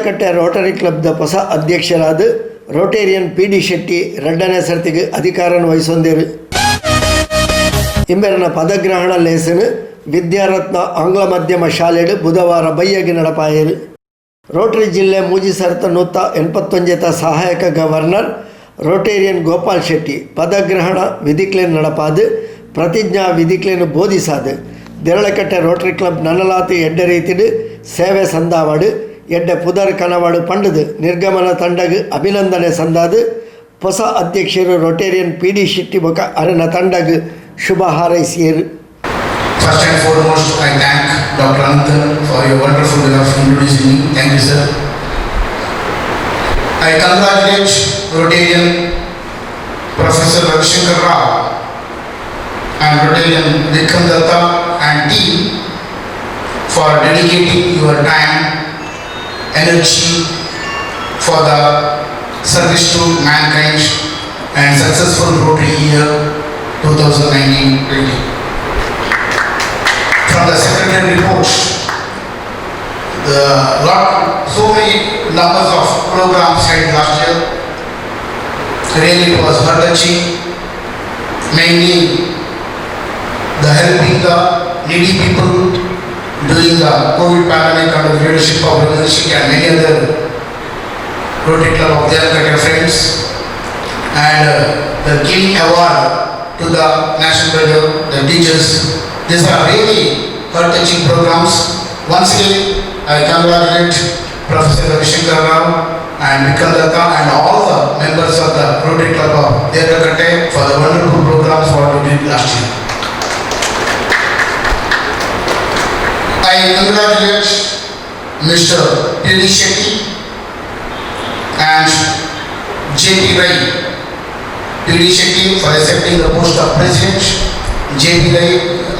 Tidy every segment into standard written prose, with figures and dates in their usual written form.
Deralakatte Rotary ಕ್ಲಬ್ದ ಹೊಸ ಅಧ್ಯಕ್ಷರಾದ Rotarian PD Shetty ಎರಡನೇ ಸರ್ತಿಗೆ ಅಧಿಕಾರವನ್ನು ವಹಿಸೊಂದಿರು. ಇಂಬೆರನ ಪದಗ್ರಹಣ ಲೇಸನ್ ವಿದ್ಯಾರತ್ನ ಆಂಗ್ಲ ಮಾಧ್ಯಮ ಶಾಲೆಡು ಬುಧವಾರ ಬೈಯಗಿ ನಡಪಾಯರು. ರೋಟರಿ ಜಿಲ್ಲೆ ಮೂಜಿಸರ್ತ 181 ಸಹಾಯಕ ಗವರ್ನರ್ ರೋಟೇರಿಯನ್ ಗೋಪಾಲ್ ಶೆಟ್ಟಿ ಪದಗ್ರಹಣ ವಿಧಿಕ್ಲೇನು ನಡಪಾದು ಪ್ರತಿಜ್ಞಾ ವಿಧಿಕ್ಲೇನು ಬೋಧಿಸಾದು ದೇರಳಕಟ್ಟೆ ರೋಟರಿ ಕ್ಲಬ್ ನನ್ನಲಾತಿ ಎಡ್ಡೆ ರೀತಿಡು ಸೇವೆ ಸಂದಾವಾಡು ಎಡ್ಡೆ ಪುದರ್ ಕನವಾಡು ಪಂಡದು ನಿರ್ಗಮನ ತಂಡಗೆ ಅಭಿನಂದನೆ ಸಂದಾದು ಹೊಸ ಅಧ್ಯಕ್ಷರು ರೋಟೇರಿಯನ್ PD ಶೆಟ್ಟಿ ಬೊಕ ಅರನ ತಂಡಗೆ ಶುಭ ಹಾರೈಸಿಯರು. First and foremost, I thank Dr. Ananthan for your wonderful way of introducing me. Thank you, sir. I congratulate Rotarian Professor Ravi Shankar Rao and Rotarian Vikram Datta and team for dedicating your time, energy for the service to mankind and successful Rotary year 2019-20. From the secretary report, so many numbers of programs held last year. Really it was heart-touching, mainly the helping the needy people during the COVID pandemic under the leadership of Ravi Shankar and many other Rotary Club of their friends, and the giving award to the national treasure, the teachers. These are really heart-touching programs. Once again, I congratulate Professor Ravi Shankar Rao and Vikram Datta and all the members of the Rotary Club of Devrakatte for the wonderful programs what we did last year. I congratulate Mr. PD Shetty and JP Rai. PD Shetty for accepting the post of President. JP Rai,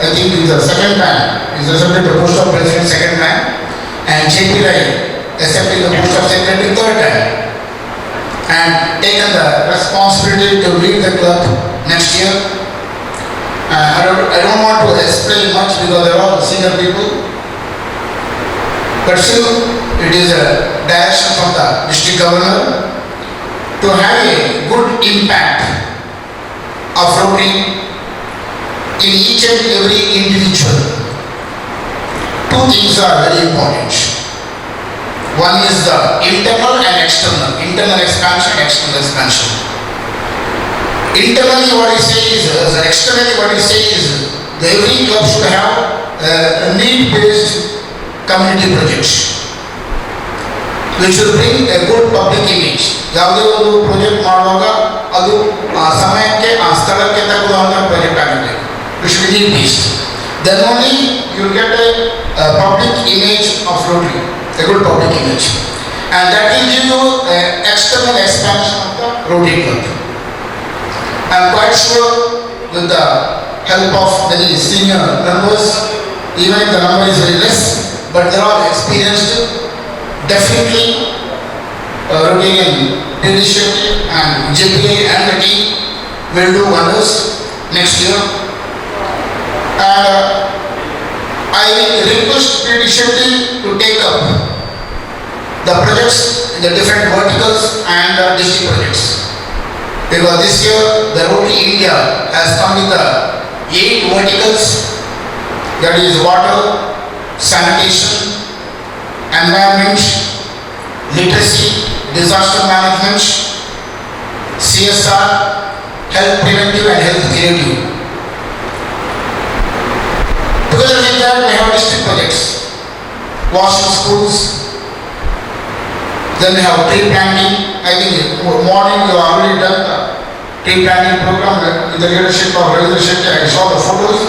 I think is the second time, is accepted the post of President second time, and JP Rai accepting the post of Secretary third time, and taken the responsibility to lead the club next year. I don't want to explain much because they are all senior people, but still it is a direction from the district governor to have a good impact of Rotary in each and every individual. Two things are very important. One is the internal and external. Internal expansion, external expansion. Internally what I say is, externally what I say is, every club should have a need-based community projects, which will bring a good public image. ಯಾವುದೇ ಒಂದು project ಮಾಡುವಾಗ ಅದು ಆ ಸಮಯಕ್ಕೆ ಆ ಸ್ಥಳಕ್ಕೆ ತಕ್ಕುವಂಥ project ಆಗುತ್ತೆ. It should be need-based. Then only you will get a public image of Rotary, a good public image, and that will give you external expansion of the Rotary Club. I am quite sure with the help of many senior members, even if the number is very less, but they are all experienced. Definitely, Rotarian PD Shetty and JPA and the team will do wonders next year. And I request PD Shetty to take up the projects in the different verticals and the district projects, because this year the Rotary India has come with the 8 verticals, that is water, sanitation, environment, literacy, disaster management, CSR, health preventive and health creative. Together with that, we have district projects, washing schools, then we have tree planting. I think morning you have already done the tree planting program with the leadership of Ravi Shankar. I saw the photos.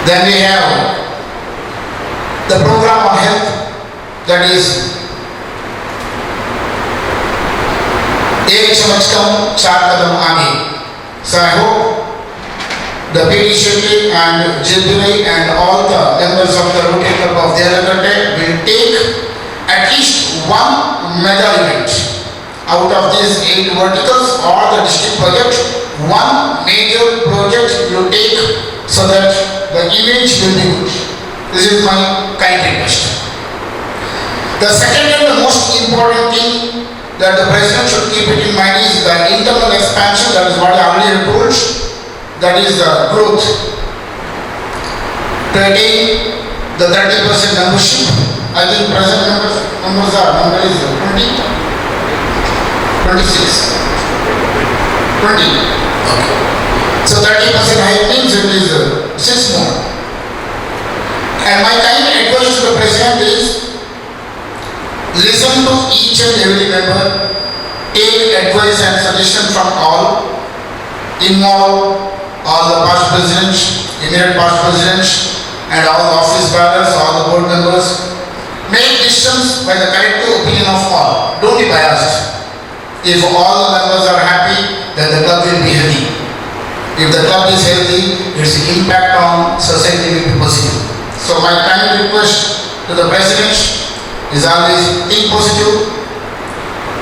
Then we have the program on health, that is Ek Samajkam Char Kadam Aage. So I hope the PD Shetty and JPA and all the members of the Rotary Club of Devrakatte will take at least one mega event out of these 8 verticals or the district project. One major project you take so that the image will be good. This is my kind request. The second and the most important thing that the president should keep it in mind is the internal expansion, that is what I already told, that is the growth. To attain the 30% membership, I think present number is 20, 26, 20. Okay. So 30% hike means it is 6 more. And my kind advice to the president is, listen to each and every member, take advice and suggestion from all, involve all the past presidents, immediate past presidents, and all the office bearers, all the board members. Make decisions by the collective opinion of all. Don't be biased. If all the members are happy, then the club will be healthy. If the club is healthy, its impact on society will be positive. So my kind request to the president is always think positive,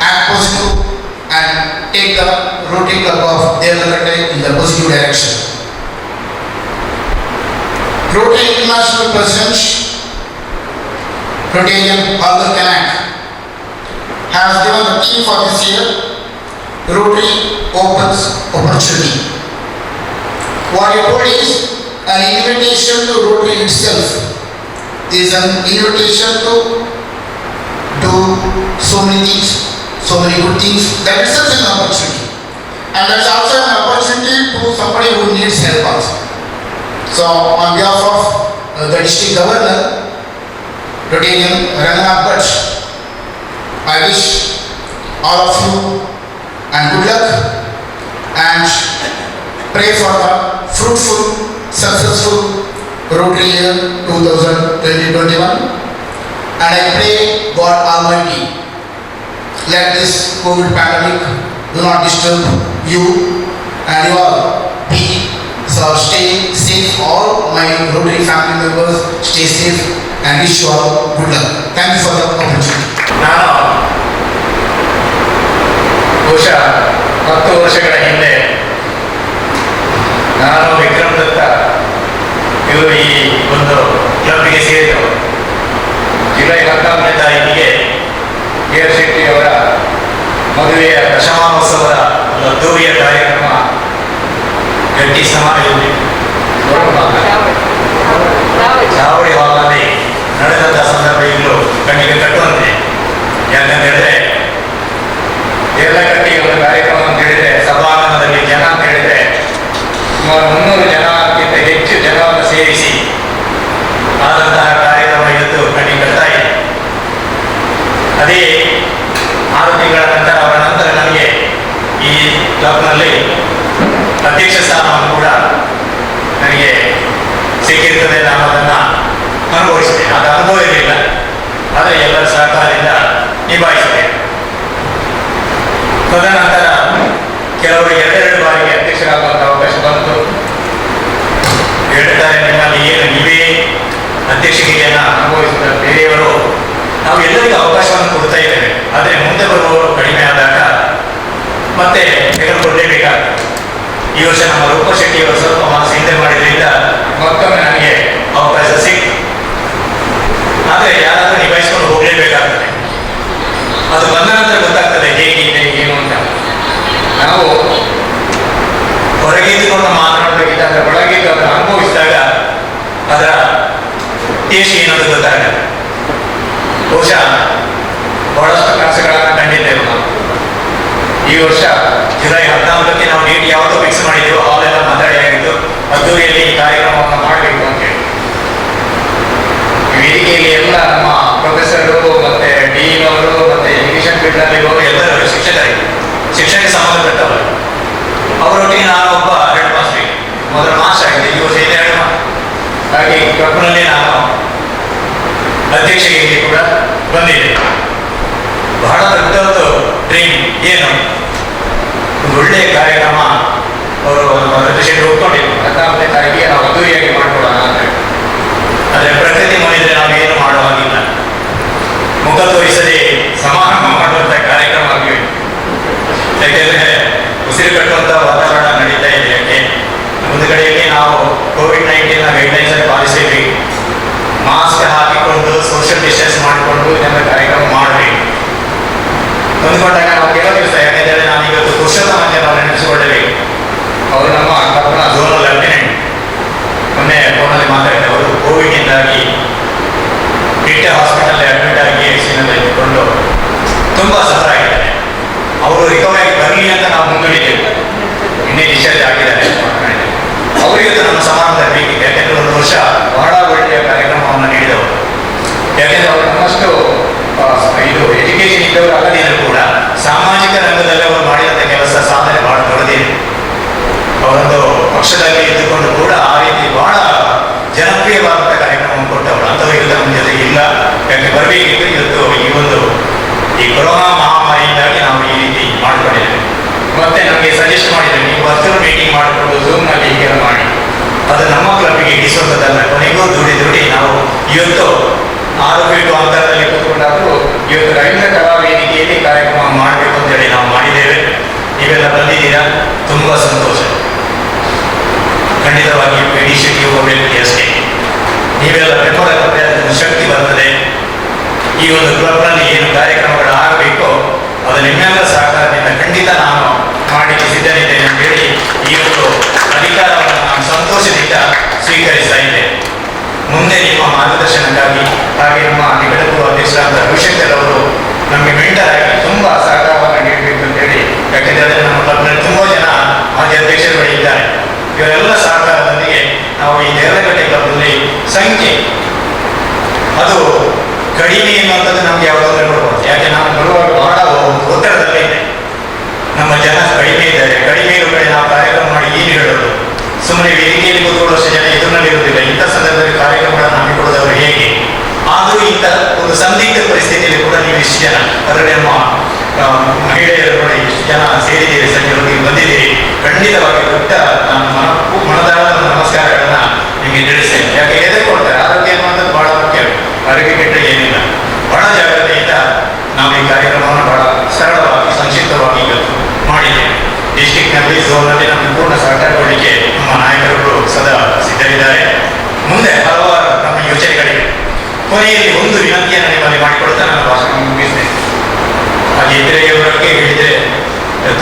act positive, and take the Rotary Club of Devarakonda in the positive direction. Rotary International President, Rotarian Alder Kanak, has given the theme for this year, Rotary Opens Opportunity. What he told is, an invitation to Rotary itself is an invitation to do so many things, so many good things. That itself is an opportunity. And that's also an opportunity to somebody who needs help also. So on behalf of the district governor, Rotarian Ranganath Bhatt, I wish all of you and good luck and pray for the fruitful, successful Rotary year 2020-21. And I pray God Almighty, let this COVID pandemic do not disturb you and you all. So stay safe, all my Rotary family members, stay safe and wish you all good luck. Thank you for the opportunity. ನಾನು ಬಹುಶಃ 10 ವರ್ಷಗಳ ಹಿಂದೆ ನಾನು ವಿಕ್ರಮ್ ದತ್ತ ಇವರು ಈ ಒಂದು ಕ್ಲಬ್ಗೆ ಸೇರಿದರು. July 14ನೇ ತಾರೀಕಿಗೆ ಕೆ.ಆರ್. ಶೆಟ್ಟಿ ಅವರ ಮದುವೆಯ ದಶಮಾನೋತ್ಸವದ ಒಂದು ಅದ್ದೂರಿಯ ಕಾರ್ಯಕ್ರಮ ಗಟ್ಟಿ ಸಮಾಜದಲ್ಲಿ ಚಾವಡಿ ಹಾಲ್ನಲ್ಲಿ ನಡೆದಂಥ ಸಂದರ್ಭ ಈಗಲೂ ಕಣ್ಣಿಗೆ ಕಟ್ಟುವಂತೆ. ಯಾಕಂತ ಹೇಳಿದ್ರೆ ಎಲ್ಲ ಕಟ್ಟಿ ಒಂದು ಕಾರ್ಯಕ್ರಮ ಅಂತ ಹೇಳಿದ್ರೆ ಸಭಾಂಗಣದಲ್ಲಿ ಜನ ಅಂತ ಹೇಳಿದ್ರೆ ಸುಮಾರು 300 ಜನಕ್ಕಿಂತ ಹೆಚ್ಚು ಜನವನ್ನು ಸೇರಿಸಿ ಆದಂತಹ ಕಾರ್ಯಕ್ರಮ ಇವತ್ತು ಕಣ್ಣಿಗೆ ಕಟ್ತಾ ಇದೆ. ಅದೇ 6 ತಿಂಗಳ ನಂತರ ಅವರ ನಂತರ ನನಗೆ ಈ ಕ್ಲಬ್ನಲ್ಲಿ ಅಧ್ಯಕ್ಷ ಸ್ಥಾನವನ್ನು ಕೂಡ ನನಗೆ ಸಿಕ್ಕಿರ್ತದೆ. ನಾನು ಅದನ್ನು ಅನುಭವಿಸಿದೆ. ಅದು ಅನುಭವ ಇರಲಿಲ್ಲ, ಆದರೆ ಎಲ್ಲರ ಸಹಕಾರದಿಂದ ನಿಭಾಯಿಸಿದೆ. ತದನಂತರ ಕೆಲವರು 2 ಬಾರಿಗೆ ಅಧ್ಯಕ್ಷರಾಗುವಂಥ ಅವಕಾಶ ಬಂತು. ಹೇಳ್ತಾರೆ, ನಿಮ್ಮಲ್ಲಿ ಏನು ನೀವೇ ಅಧ್ಯಕ್ಷಗಿರಿಯನ್ನು ಅನುಭವಿಸಿದ ಬೇರೆಯವರು ನಾವು ಎಲ್ಲರಿಗೂ ಅವಕಾಶವನ್ನು ಕೊಡ್ತಾ ಇದ್ದೇವೆ, ಆದರೆ ಮುಂದೆ ಬರುವವರು ಕಡಿಮೆ ಆದಾಗ ಮತ್ತೆ ತೆಗೆದುಕೊಳ್ಳಲೇಬೇಕಾಗ್ತದೆ. ಈ ವರ್ಷ ನಮ್ಮ ರೂಪ ಶೆಟ್ಟಿಯವರು ಸ್ವಲ್ಪ ಮಾಸ ಹಿಂದೆ ಮಾಡಿದ್ರಿಂದ ಮತ್ತೊಮ್ಮೆ ನನಗೆ ಅವಕಾಶ ಸಿಕ್ತು. ಆದರೆ ಯಾರಾದರೂ ನಿಭಾಯಿಸ್ಕೊಂಡು ಹೋಗಲೇಬೇಕಾಗ್ತದೆ. ಅದು ಬಂದ ನಂತರ ಗೊತ್ತಾಗ್ತದೆ ಹೇಗಿದೆ ಏನು ಅಂತ. ನಾವು ಹೊರಗಿದ್ದುಕೊಂಡು ಮಾತನಾಡಬೇಕಿದ್ದ ಅದರ ಒಳಗಿದ್ದು ಅದನ್ನು ಅನುಭವಿಸಿದಾಗ ಅದರ ಟೇಸ್ಟ್ ಏನಂತ ಗೊತ್ತಾಗಲ್ಲ. ಬಹುಶಃ ಬಹಳಷ್ಟು ಕನಸುಗಳನ್ನು ಕಂಡಿದ್ದೇವೆ ನಾವು. ಈ ವರ್ಷ ಜುಲೈ 14ಕ್ಕೆ ನಾವು ಡೇಟ್ ಯಾವತ್ತೂ ಫಿಕ್ಸ್ ಮಾಡಿದ್ದೆವು, ಹಾಲೆಲ್ಲ ಮಾತಾಡಿ ಆಗಿದ್ದು ಅದ್ದೂರಿಯಲ್ಲಿ ಈ ಕಾರ್ಯಕ್ರಮವನ್ನು ಮಾಡಬೇಕು ಅಂತೇಳಿ. ವೇದಿಕೆಯಲ್ಲಿ ಎಲ್ಲ ನಮ್ಮ ಪ್ರೊಫೆಸರು ಮತ್ತೆ ಡೀನ್ ಅವರು ಮತ್ತೆ ಎಜುಕೇಶನ್ ಫೀಲ್ಡ್ನಲ್ಲಿರುವವರು ಎಲ್ಲರೂ ಶಿಕ್ಷಣಕ್ಕೆ ಸಂಬಂಧಪಟ್ಟವರು. ಅವರೊಟ್ಟಿಗೆ ನಾನು ಒಬ್ಬ ಹೆಡ್ ಮಾಸ್ಟರ್, ಮೊದಲ ಮಾಸ್ಟರ್ ಆಗಿದೆ. ಈ ವರ್ಷ 2 ಹಾಗೆ ಕ್ಲಬ್ನಲ್ಲಿ ನಾನು ಅಧ್ಯಕ್ಷರಿಗೆ ಕೂಡ ಬಂದಿದ್ದೆ. ಬಹಳ ದೊಡ್ಡದು ಡ್ರೀಮ್ ಏನು, ಒಂದು ಒಳ್ಳೆಯ ಕಾರ್ಯಕ್ರಮ ಅವರು ಅಧ್ಯಕ್ಷರು ಒಪ್ಕೊಂಡಿದ್ರು. 14ನೇ ತಾರೀಕಿಗೆ ನಾವು ಅದ್ದೂರಿಯಾಗಿ ಮಾಡ್ಕೊಡೋಣ ಅಂತ. ಆದರೆ ಪ್ರಕೃತಿ ನೋಡಿದರೆ ನಾವು ಏನು ಮಾಡೋ ಹಾಗಿಲ್ಲ. ಮುಖ ತೋರಿಸದೆ ಸಮಾರಂಭ ಮಾಡುವಂಥ ಕಾರ್ಯಕ್ರಮ ಆಗಿವೆ. ಯಾಕೆಂದರೆ ಉಸಿರು ಕಟ್ಟುವಂಥ ವಾತಾವರಣ ನಡೀತಾ ಇದೆ. ಯಾಕೆ ಒಂದು ಕಡೆಯಲ್ಲಿ ನಾವು ಕೋವಿಡ್-19 ಗೈಡ್ಲೈನ್ಸ್ ಅನ್ನು ಪಾಲಿಸಬೇಕು, ಮಾಸ್ಕ್ ಹಾಕಿಕೊಂಡು ಸೋಷಿಯಲ್ ಡಿಸ್ಟೆನ್ಸ್ ಮಾಡಿಕೊಂಡು ಇದನ್ನು ಕಾರ್ಯಕ್ರಮ ಆಗಿದ್ದಾರೆ ಅವರಿಗೆ ನಮ್ಮ ಸಮಾಜದ ಬೇಕಿದೆ. ಯಾಕೆಂದ್ರೆ ಒಂದು ವರ್ಷ ಬಹಳ ಒಳ್ಳೆಯ ಕಾರ್ಯಕ್ರಮವನ್ನು ನೀಡಿದವರು. ಯಾಕೆಂದ್ರೆ ಅವರು ನಮ್ಮಷ್ಟು ಇದು ಎಜುಕೇಶನ್ ಇದ್ದವರು ಅಲ್ಲದಿದ್ದರೂ ಕೂಡ ಸಾಮಾಜಿಕ ರಂಗದಲ್ಲಿ ಅವರು ಮಾಡಿದಂಥ ಕೆಲಸ ಸಾಧನೆ ಬಹಳ ದೊಡ್ಡದಿದೆ. ಅವರೊಂದು ಪಕ್ಷದಲ್ಲಿ ಇದ್ದುಕೊಂಡು ಕೂಡ ಆ ರೀತಿ ಬಹಳ ಜನಪ್ರಿಯವಾದಂಥ ಕಾರ್ಯಕ್ರಮವನ್ನು ಕೊಟ್ಟವರು. ಅಂಥವರಿಗೆ ನಮ್ಮ ಜೊತೆಗೆ ಇಲ್ಲ, ಯಾಕೆ ಬರಬೇಕಿತ್ತು. ಇವತ್ತು ಈ ಕೊರೋನಾ ಮಹಾಮಾರಿಯಿಂದಾಗಿ ನಾವು ಈ ರೀತಿ ಮಾಡಿಕೊಂಡಿದ್ದೇವೆ. ಮತ್ತೆ ನಮಗೆ ಸಜೆಸ್ಟ್ ಮಾಡಿದ್ರೆ ನೀವು ವರ್ಚುವಲ್ ಮೀಟಿಂಗ್ ಮಾಡಿಕೊಂಡು ಝೂಮ್ನಲ್ಲಿ ಹೀಗೆಲ್ಲ ಮಾಡಿ, ಅದು ನಮ್ಮ ಕ್ಲಬ್ಗೆ ಇಡಿಸುವಂಥದ್ದಲ್ಲ. ಕೊನೆಗೂ ದುಡಿ ನಾವು ಇವತ್ತು 6 ಫೀಟ್ ಅಂತರದಲ್ಲಿ ಕೂತ್ಕೊಂಡಾದರೂ ಇವತ್ತು ರವೀಂದ್ರ ಕಲಾ ವೇದಿಕೆಯಲ್ಲಿ ಕಾರ್ಯಕ್ರಮ ಮಾಡಬೇಕು ಅಂತೇಳಿ ನಾವು ಮಾಡಿದ್ದೇವೆ. ನೀವೆಲ್ಲ ಬಂದಿದ್ದೀರಾ, ತುಂಬ ಸಂತೋಷ. ಖಂಡಿತವಾಗಿ ಇನಿಷಿಯೇಟಿವ್ ಹೋಗಬೇಕು ಅಷ್ಟೇ. ನೀವೆಲ್ಲ ಬೆಂಬಲ ಕೊಟ್ಟರೆ ಅದನ್ನು ಶಕ್ತಿ ಬರ್ತದೆ. ಈ ಒಂದು ಕ್ಲಬ್ನಲ್ಲಿ ಏನು ಕಾರ್ಯಕ್ರಮಗಳು ಆಗಬೇಕೋ ಅದು ನಿಮ್ಮೆಲ್ಲ ಸಹಕಾರದಿಂದ ಖಂಡಿತ ನಾನು ಮಾಡಲಿಕ್ಕೆ ಸಿದ್ಧನಿದ್ದೇನೆ ಅಂತ ಹೇಳಿ ಈ ಒಂದು ಅಧಿಕಾರವನ್ನು ನಾನು ಸಂತೋಷದಿಂದ ಸ್ವೀಕರಿಸ್ತಾ ಇದ್ದೇನೆ. ಮುಂದೆ ನಿಮ್ಮ ಮಾರ್ಗದರ್ಶನಕ್ಕಾಗಿ ಹಾಗೆ ನಮ್ಮ ನಿಕಟಪೂರ್ವ ಅಧ್ಯಕ್ಷರಾದ ರವಿಶಂಕರ್ ಅವರು ನಮಗೆ ಮೆಂಟರ್ ಆಗಿ ತುಂಬ ಸಹಕಾರವನ್ನು ನೀಡಬೇಕು ಅಂತೇಳಿ. ಯಾಕೆಂದರೆ ನಮ್ಮ ಕ್ಲಬ್ನಲ್ಲಿ ತುಂಬ ಜನ ಮಾಜಿ ಅಧ್ಯಕ್ಷರುಗಳು ಇದ್ದಾರೆ. ಇವರೆಲ್ಲ ಸಹಕಾರದೊಂದಿಗೆ ನಾವು ಈ ದೇವರಗಟ್ಟೆ ಕ್ಲಬ್ನಲ್ಲಿ ಸಂಖ್ಯೆ ಅದು ಕಡಿಮೆ ಎನ್ನುವಂಥದ್ದು ನಮ್ಗೆ ಯಾವುದಾದ್ರೂ ನೋಡ್ಬೋದು. ಯಾಕೆ ನಾವು ಬರುವಾಗ ಬಹಳ ಒತ್ತಡದಲ್ಲೇ ಇದೆ. ನಮ್ಮ ಜನ ಕಡಿಮೆ ಇದ್ದಾರೆ. ಕಡಿಮೆ ಇರೋ ಕಡೆ ನಾವು ಕಾರ್ಯಕ್ರಮ ಮಾಡಿ ಏನು ಹೇಳೋದು? ಸುಮ್ಮನೆ ವೇದಿಕೆಯಲ್ಲಿ ಕೂತ್ಕೊಳ್ಳುವಷ್ಟು ಜನ ಎದುರಿನಲ್ಲಿ ಇರುವುದಿಲ್ಲ. ಇಂಥ ಸಂದರ್ಭದಲ್ಲಿ ಕಾರ್ಯಕ್ರಮಗಳನ್ನು ಹಮ್ಮಿಕೊಳ್ಳೋದವರು ಹೇಗೆ? ಆದರೂ ಇಂಥ ಒಂದು ಸಂದಿಗ್ಧ ಪರಿಸ್ಥಿತಿಯಲ್ಲಿ ಕೂಡ ನೀವು ಇಷ್ಟು ಜನ, ಅದರಲ್ಲಿ ನಮ್ಮ ಮಹಿಳೆಯರು ನೋಡಿ ಇಷ್ಟು ಜನ ಸೇರಿದ್ದೀರಿ, ಸಂಜೆ ಬಂದಿದ್ದೀರಿ. ಖಂಡಿತವಾಗಿ ದೊಡ್ಡ ಮನದಾಳದ ನಮಸ್ಕಾರಗಳನ್ನ ನಿಮಗೆ ತಿಳಿಸ್ತೇನೆ. ಯಾಕೆ ಎದುರುಕೊಳ್ತಾರೆ? ಆರೋಗ್ಯ ಅನ್ನುವಂಥದ್ದು ಬಹಳ ಮುಖ್ಯ. ಆರೋಗ್ಯ ಕೆಟ್ಟ ಏನಿಲ್ಲ. ಬಹಳ ಜಾಗ್ರತೆಯಿಂದ ನಾವು ಈ ಕಾರ್ಯಕ್ರಮವನ್ನು ಬಹಳ ಸರಳವಾಗಿ ಸಂಕ್ಷಿಪ್ತವಾಗಿ ಇವತ್ತು ಮಾಡಿದ್ದೇವೆ. ಡಿಸ್ಟ್ರಿಕ್ಟ್ನಲ್ಲಿ ಝೋನ್ನಲ್ಲಿ ನಮಗೆ ಪೂರ್ಣ ಸಹಕಾರ ಕೊಡಲಿಕ್ಕೆ ನಮ್ಮ ನಾಯಕರುಗಳು ಸದಾ ಸಿದ್ಧರಿದ್ದಾರೆ. ಮುಂದೆ ಹಲವಾರು ನಮ್ಮ ಯೋಚನೆಗಳಿವೆ. ಕೊನೆಯಲ್ಲಿ ಒಂದು ವಿನಂತಿಯನ್ನು ನಿಮ್ಮಲ್ಲಿ ಮಾಡಿಕೊಡ್ತಾ ನನ್ನ ಭಾಷಣ ಮುಗಿಸ್ತೇನೆ. ಹಾಗೆ ಇತರೆಯವರಿಗೆ ಹೇಳಿದರೆ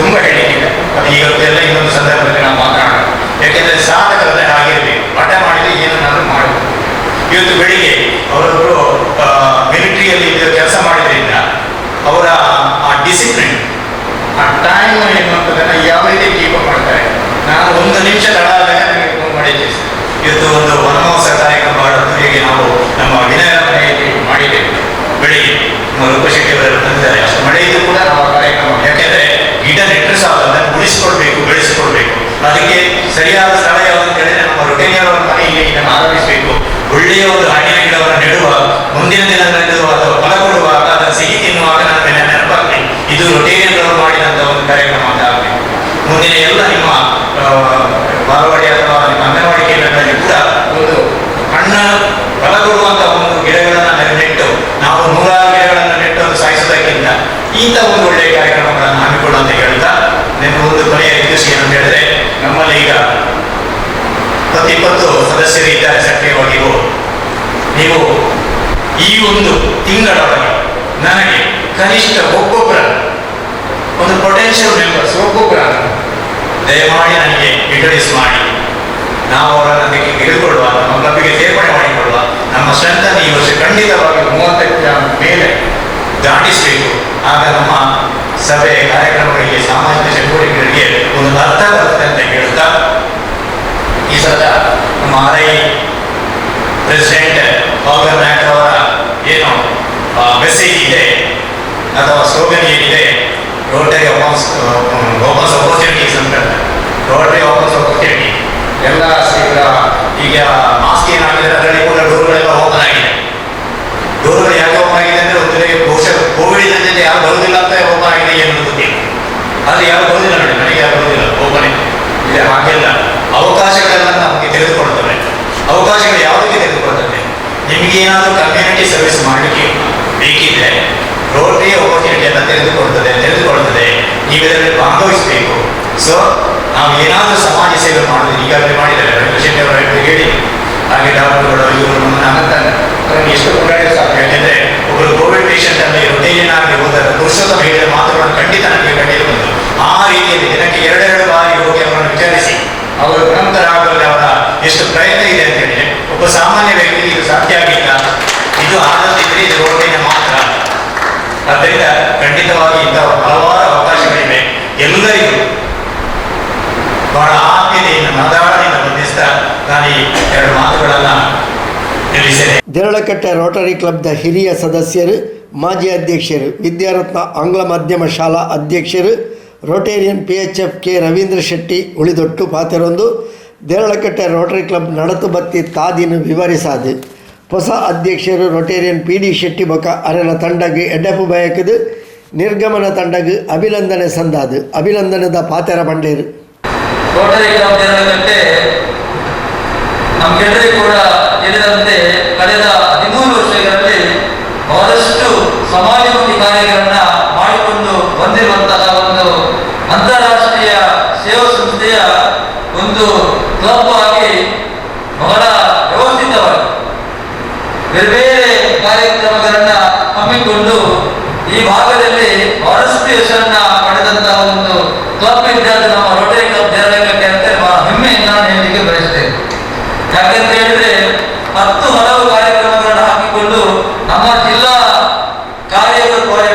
ತುಂಬ ಹೇಳಿಕ್ಕಿದೆ. ಅದು ಇವತ್ತೆಲ್ಲ ಇನ್ನೊಂದು ಸಂದರ್ಭದಲ್ಲಿ ನಾವು ಮಾತನಾಡೋಣ. ಯಾಕೆಂದರೆ ಸಾಧಕರಲ್ಲೇ ಆಗಿರಬೇಕು. ಪಾಠ ಮಾಡಿದರೆ ಏನನ್ನಾದರೂ ಮಾಡಬೇಕು. ಇವತ್ತು ಬೆಳಿಗ್ಗೆ ಅವರೊಬ್ಬರು ಮಿಲಿಟರಿಯಲ್ಲಿ ಕೆಲಸ ಮಾಡಿದ್ರಿಂದ ಅವರ ಆ ಡಿಸಿಪ್ಲಿನ್, ಆ ಟೈಮ್ ಎನ್ನುವಂಥದ್ದನ್ನು ಯಾವ ರೀತಿ ಕೀಪ್ ಮಾಡ್ತಾರೆ. ನಾನು 1 ನಿಮಿಷ ತಡ ಆದಾಗ ನನಗೆ ಫೋನ್ ಮಾಡಿದ್ದೆ. ಇವತ್ತು ಒಂದು ವನಮಹೋತ್ಸವ ಕಾರ್ಯಕ್ರಮ ಹೇಗೆ ನಾವು ನಮ್ಮ ವಿನಯನ ಮನೆಯಲ್ಲಿ ಮಾಡಿದ್ದೇವೆ. ಬೆಳಿಗ್ಗೆ ನಮ್ಮ ರೂಪಶೆಟ್ಟಿ ಅವರು ತಂದಿದ್ದಾರೆ. ಅಷ್ಟು ಮಳೆ ಇದ್ದು ಕೂಡ ನಾವು ಕಾರ್ಯಕ್ರಮ, ಯಾಕೆಂದರೆ ಗಿಡ ನೆಟ್ಟರೆ ಸಾಕು, ಅದನ್ನು ಉಳಿಸಿಕೊಳ್ಬೇಕು, ಬೆಳೆಸಿಕೊಳ್ಬೇಕು. ಅದಕ್ಕೆ ಸರಿಯಾದ ಸ್ಥಳ ಯಾವುದು ಹೇಳಿದ್ರೆ ನಮ್ಮ ರೊಟೇನಿಯವರ ಮನೆಯಲ್ಲಿ ಇದನ್ನು ಆರಂಭಿಸಬೇಕು. ಒಳ್ಳೆಯ ಒಂದು ಹಣ್ಣಿನ ಗಿಡವನ್ನು ನೆಡುವ, ಮುಂದಿನ ದಿನಗಳಲ್ಲಿ ಅಥವಾ ಫಲ ಕೊಡುವಾಗ ಅದನ್ನು ಸಿಹಿ ತಿನ್ನುವಾಗ ನನ್ನ ನೆನಪಾಗಲಿ ಇದು ರೊಟೇನಿಯವರು ಮಾಡಿದಂಥ ಒಂದು ಕಾರ್ಯಕ್ರಮ ಅಂತ ಆಗಬೇಕು. ಮುಂದಿನ ಎಲ್ಲ ನಿಮ್ಮ ಬಾಲವಾಡಿ ಅಥವಾ ನಿಮ್ಮ ಅಂಗನವಾಡಿ ಕೇಂದ್ರಗಳಲ್ಲಿ ಕೂಡ ಒಂದು ಹಣ್ಣ ಫಲ ಕೊಡುವಂಥ ಒಂದು ಗಿಡಗಳನ್ನು ನೆಟ್ಟು ನಾವು 100 ಗಿಡಗಳನ್ನು ನೆಟ್ಟು ಸಾಯಿಸೋದಕ್ಕಿಂತ ಇಂಥ ಒಂದು ಒಳ್ಳೆಯ ಕಾರ್ಯಕ್ರಮಗಳನ್ನು ಹಮ್ಮಿಕೊಳ್ಳುವಂತ ಹೇಳ್ತಾ ನಿಮ್ಮ ಒಂದು ಕೊನೆಯ ರಿಕ್ವೆಸ್ಟ್ ಏನಂತ ಹೇಳಿದ್ರೆ, ನಮ್ಮಲ್ಲಿ ಈಗ 20 ಸದಸ್ಯರು ಇದ್ದಾರೆ ಸಕ್ರಿಯವಾಗಿಯೂ. ನೀವು ಈ ಒಂದು ತಿಂಗಳೊಳಗೆ ನನಗೆ ಕನಿಷ್ಠ ಒಬ್ಬೊಬ್ಬರ ಒಂದು ಪೊಟೆನ್ಷಿಯಲ್ ಮೆಂಬರ್ಸ್ ಒಬ್ಬೊಬ್ಬರನ್ನು ದಯಮಾಡಿ ನನಗೆ ಇಂಟ್ರೊಡ್ಯೂಸ್ ಮಾಡಿ, ನಾವು ಅವರನ್ನು ತೆಗೆದುಕೊಳ್ಳುವ, ನಮ್ಮ ಕ್ಲಬ್ಬಿಗೆ ಸೇರ್ಪಡೆ ಮಾಡಿಕೊಳ್ಳುವ. ನಮ್ಮ ಸ್ಟ್ರೆಂತ್ ಈ ವರ್ಷ ಖಂಡಿತವಾಗಿ 30 ಮೇಲೆ ದಾಟಿಸಬೇಕು. ಆಗ ನಮ್ಮ ಸಭೆ ಕಾರ್ಯಕ್ರಮಗಳಿಗೆ, ಸಾಮಾಜಿಕ ಚಟುವಟಿಕೆಗಳಿಗೆ ಒಂದು ಅರ್ಥ ಬರುತ್ತೆ ಅಂತ ಹೇಳ್ತಾ, ಈ ಸಲ ನಮ್ಮ RI ಪ್ರೆಸಿಡೆಂಟ್ ಆಲ್ಗರ್ ನಾಯಕ್ ಅವರ ಏನು ಮೆಸೇಜ್ ಇದೆ ಅಥವಾ ಸ್ಲೋಗನ್ ಏನಿದೆ, ರೋಟರಿ ಓಪನ್ಸ್ ಅಪರ್ಚುನಿಟೀಸ್ ಅಂತ. ರೋಟರಿ ಓಪನ್ಸ್ ಅಪರ್ಚುನಿಟಿ ಎಲ್ಲ ಈಗ ಮಾಸ್ಕ್ ಏನಾಗಿದೆ ಅದರಲ್ಲಿ ಕೂಡ ಡೋರ್ಗಳೆಲ್ಲ ಓಪನ್ ಆಗಿದೆ. ಡೋರ್ಗಳು ಯಾಕೆ ಓಪನ್ ಆಗಿದೆ ಅಂದರೆ ಒಂದು ಬಹುಶಃ ಕೋವಿಡ್ ಜೊತೆ ಯಾರು ಬರುವುದಿಲ್ಲ ಅಂತ ಓಪನ್ ಆಗಿದೆ ಏನು ಗೊತ್ತಿಲ್ಲ. ಆದರೆ ಯಾರು ಬರುವುದಿಲ್ಲ ನೋಡಿ, ನನಗೆ ಯಾರು ಬರುವುದಿಲ್ಲ, ಓಪನ್ ಇದೆ. ಹಾಗೆಲ್ಲ ಅವಕಾಶಗಳೆಲ್ಲ ನಮಗೆ ತೆಗೆದುಕೊಳ್ತವೆ. ಅವಕಾಶಗಳು ಯಾವುದಕ್ಕೆ ತೆಗೆದುಕೊಳ್ತದೆ? ನಿಮಗೆ ಏನಾದರೂ ಕಮ್ಯುನಿಟಿ ಸರ್ವಿಸ್ ಮಾಡಲಿಕ್ಕೆ ಬೇಕಿದ್ರೆ ರೋಟರಿ ಅಪರ್ಚುನಿಟಿಯನ್ನು ತೆಗೆದುಕೊಳ್ತದೆ. ನೀವು ಇದರಲ್ಲಿ ಭಾಗವಹಿಸಬೇಕು. ಸೊ ನಾವು ಏನಾದರೂ ಸಮಾಜ ಸೇವೆ ಮಾಡೋದು ಈಗಾಗಲೇ ಮಾಡಿದ್ದಾರೆ. ರವಿಶೆಟ್ಟಿ ಅವರ ಹೇಳಿ ಹಾಗೆ ಡಾಕ್ಟರ್ಗಳು ಇವರು ನಮ್ಮನ್ನು ಎಷ್ಟು ಕೊಂಡಾಡಿದ ಸಾಕು. ಯಾಕೆಂದರೆ ಒಬ್ಬರು ಕೋವಿಡ್ ಪೇಷಂಟ್ ಅಲ್ಲಿ ರೋಟೇರಿಯನ್ನಾಗಿ ಹೋದಾಗ ಪುರುಷೋತ್ತಮ ಹೇಳಿದ ಮಾತುಗಳನ್ನು ಖಂಡಿತ ನನಗೆ ಕಂಡಿದ್ದು ಬಂತು. ಆ ರೀತಿಯಲ್ಲಿ ದಿನಕ್ಕೆ 2 ಬಾರಿ ಹೋಗಿ ಅವರನ್ನು ವಿಚಾರಿಸಿ ಅವರು ಗುಣಮುಖರಾಗಲು ಅವರ ಎಷ್ಟು ಪ್ರಯತ್ನ ಇದೆ ಅಂತ ಹೇಳಿದ್ರೆ, ಒಬ್ಬ ಸಾಮಾನ್ಯ ವ್ಯಕ್ತಿಗೆ ಇದು ಸಾಧ್ಯ ಆಗಿಲ್ಲ. ಇದು ಆದದಿದ್ರೆ ಇದು ರೋಟೇರಿಯ ಮಾತ್ರ. ಆದ್ದರಿಂದ ಖಂಡಿತವಾಗಿ ಇಂಥ ಹಲವಾರು ಅವಕಾಶಗಳಿವೆ. ಎಲ್ಲರಿಗೂ ಬಹಳ ಆದ್ಯತೆಯಿಂದ ಮನದಾಳದಿಂದ ಬಂಧಿಸ್ತಾ ನಾನು ಈ ಎರಡು ಮಾತುಗಳನ್ನು ನಿಲ್ಲಿಸಿದೆ. ದೇರಳಕಟ್ಟೆ ರೋಟರಿ ಕ್ಲಬ್ನ ಹಿರಿಯ ಸದಸ್ಯರು, ಮಾಜಿ ಅಧ್ಯಕ್ಷರು, ವಿದ್ಯಾರತ್ನ ಆಂಗ್ಲ ಮಾಧ್ಯಮ ಶಾಲಾ ಅಧ್ಯಕ್ಷರು, Rotarian PHF K Ravindra Shetty ಉಳಿದೊಟ್ಟು ಪಾತೆರೊಂದು ದೇರಳಕಟ್ಟೆ ರೋಟರಿ ಕ್ಲಬ್ ನಡತು ಬತ್ತಿ ತಾದಿನ ವಿವರಿಸಾದು ಹೊಸ ಅಧ್ಯಕ್ಷರು ರೋಟೇರಿಯನ್ PD ಶೆಟ್ಟಿ ಬೊಕ ಅರೆನ ತಂಡಗೆ ಎಡ್ಡೆಪು ಬಯಕದು ನಿರ್ಗಮನ ತಂಡಗೆ ಅಭಿನಂದನೆ ಸಂದಾದು ಅಭಿನಂದನದ ಪಾತೆರ ಬಂಡೇರು. ರೋಟರಿ ಕ್ಲಬ್ ದೇರಳಕಟ್ಟೆ ನಮಗೆಲ್ಲರಿಗೂ ಕೂಡ ತಿಳಿದಂತೆ ಕಳೆದ 13 ವರ್ಷಗಳಲ್ಲಿ ಬಹಳಷ್ಟು ಸಮಾಜಮುಖಿ ಕಾರ್ಯಗಳನ್ನ ಮಾಡಿಕೊಂಡು ಬಂದಿರುವಂತಹ ಒಂದು ಅಂತಾರಾಷ್ಟ್ರೀಯ ಸೇವಾ ಸಂಸ್ಥೆಯ ಒಂದು ಕ್ಲಬ್ ಆಗಿ ಬಹಳ ವ್ಯವಸ್ಥಿತವಾಗಿ ಬೇರೆ ಬೇರೆ ಕಾರ್ಯಕ್ರಮಗಳನ್ನ ಹಮ್ಮಿಕೊಂಡು ಈ ಭಾಗದಲ್ಲಿ ಬಹಳಷ್ಟು ಯಶಸ್ಸನ್ನ ಪಡೆದಂತಹ ಒಂದು ಕ್ಲಬ್ ಇದ್ದಾಗ ನಮ್ಮ ರೋಟರಿ ಕ್ಲಬ್ ದೇರಳಕಟ್ಟೆ ಅಂತ ಬಹಳ ಹೆಮ್ಮೆಯಿಂದ ನಾನು ಹೇಳಲಿಕ್ಕೆ ಬಯಸ್ತೇನೆ. ಯಾಕಂತ ಹೇಳಿದ್ರೆ 10 ಹಲವು ಕಾರ್ಯಕ್ರಮಗಳನ್ನು ಹಾಕಿಕೊಂಡು ನಮ್ಮ ಜಿಲ್ಲಾ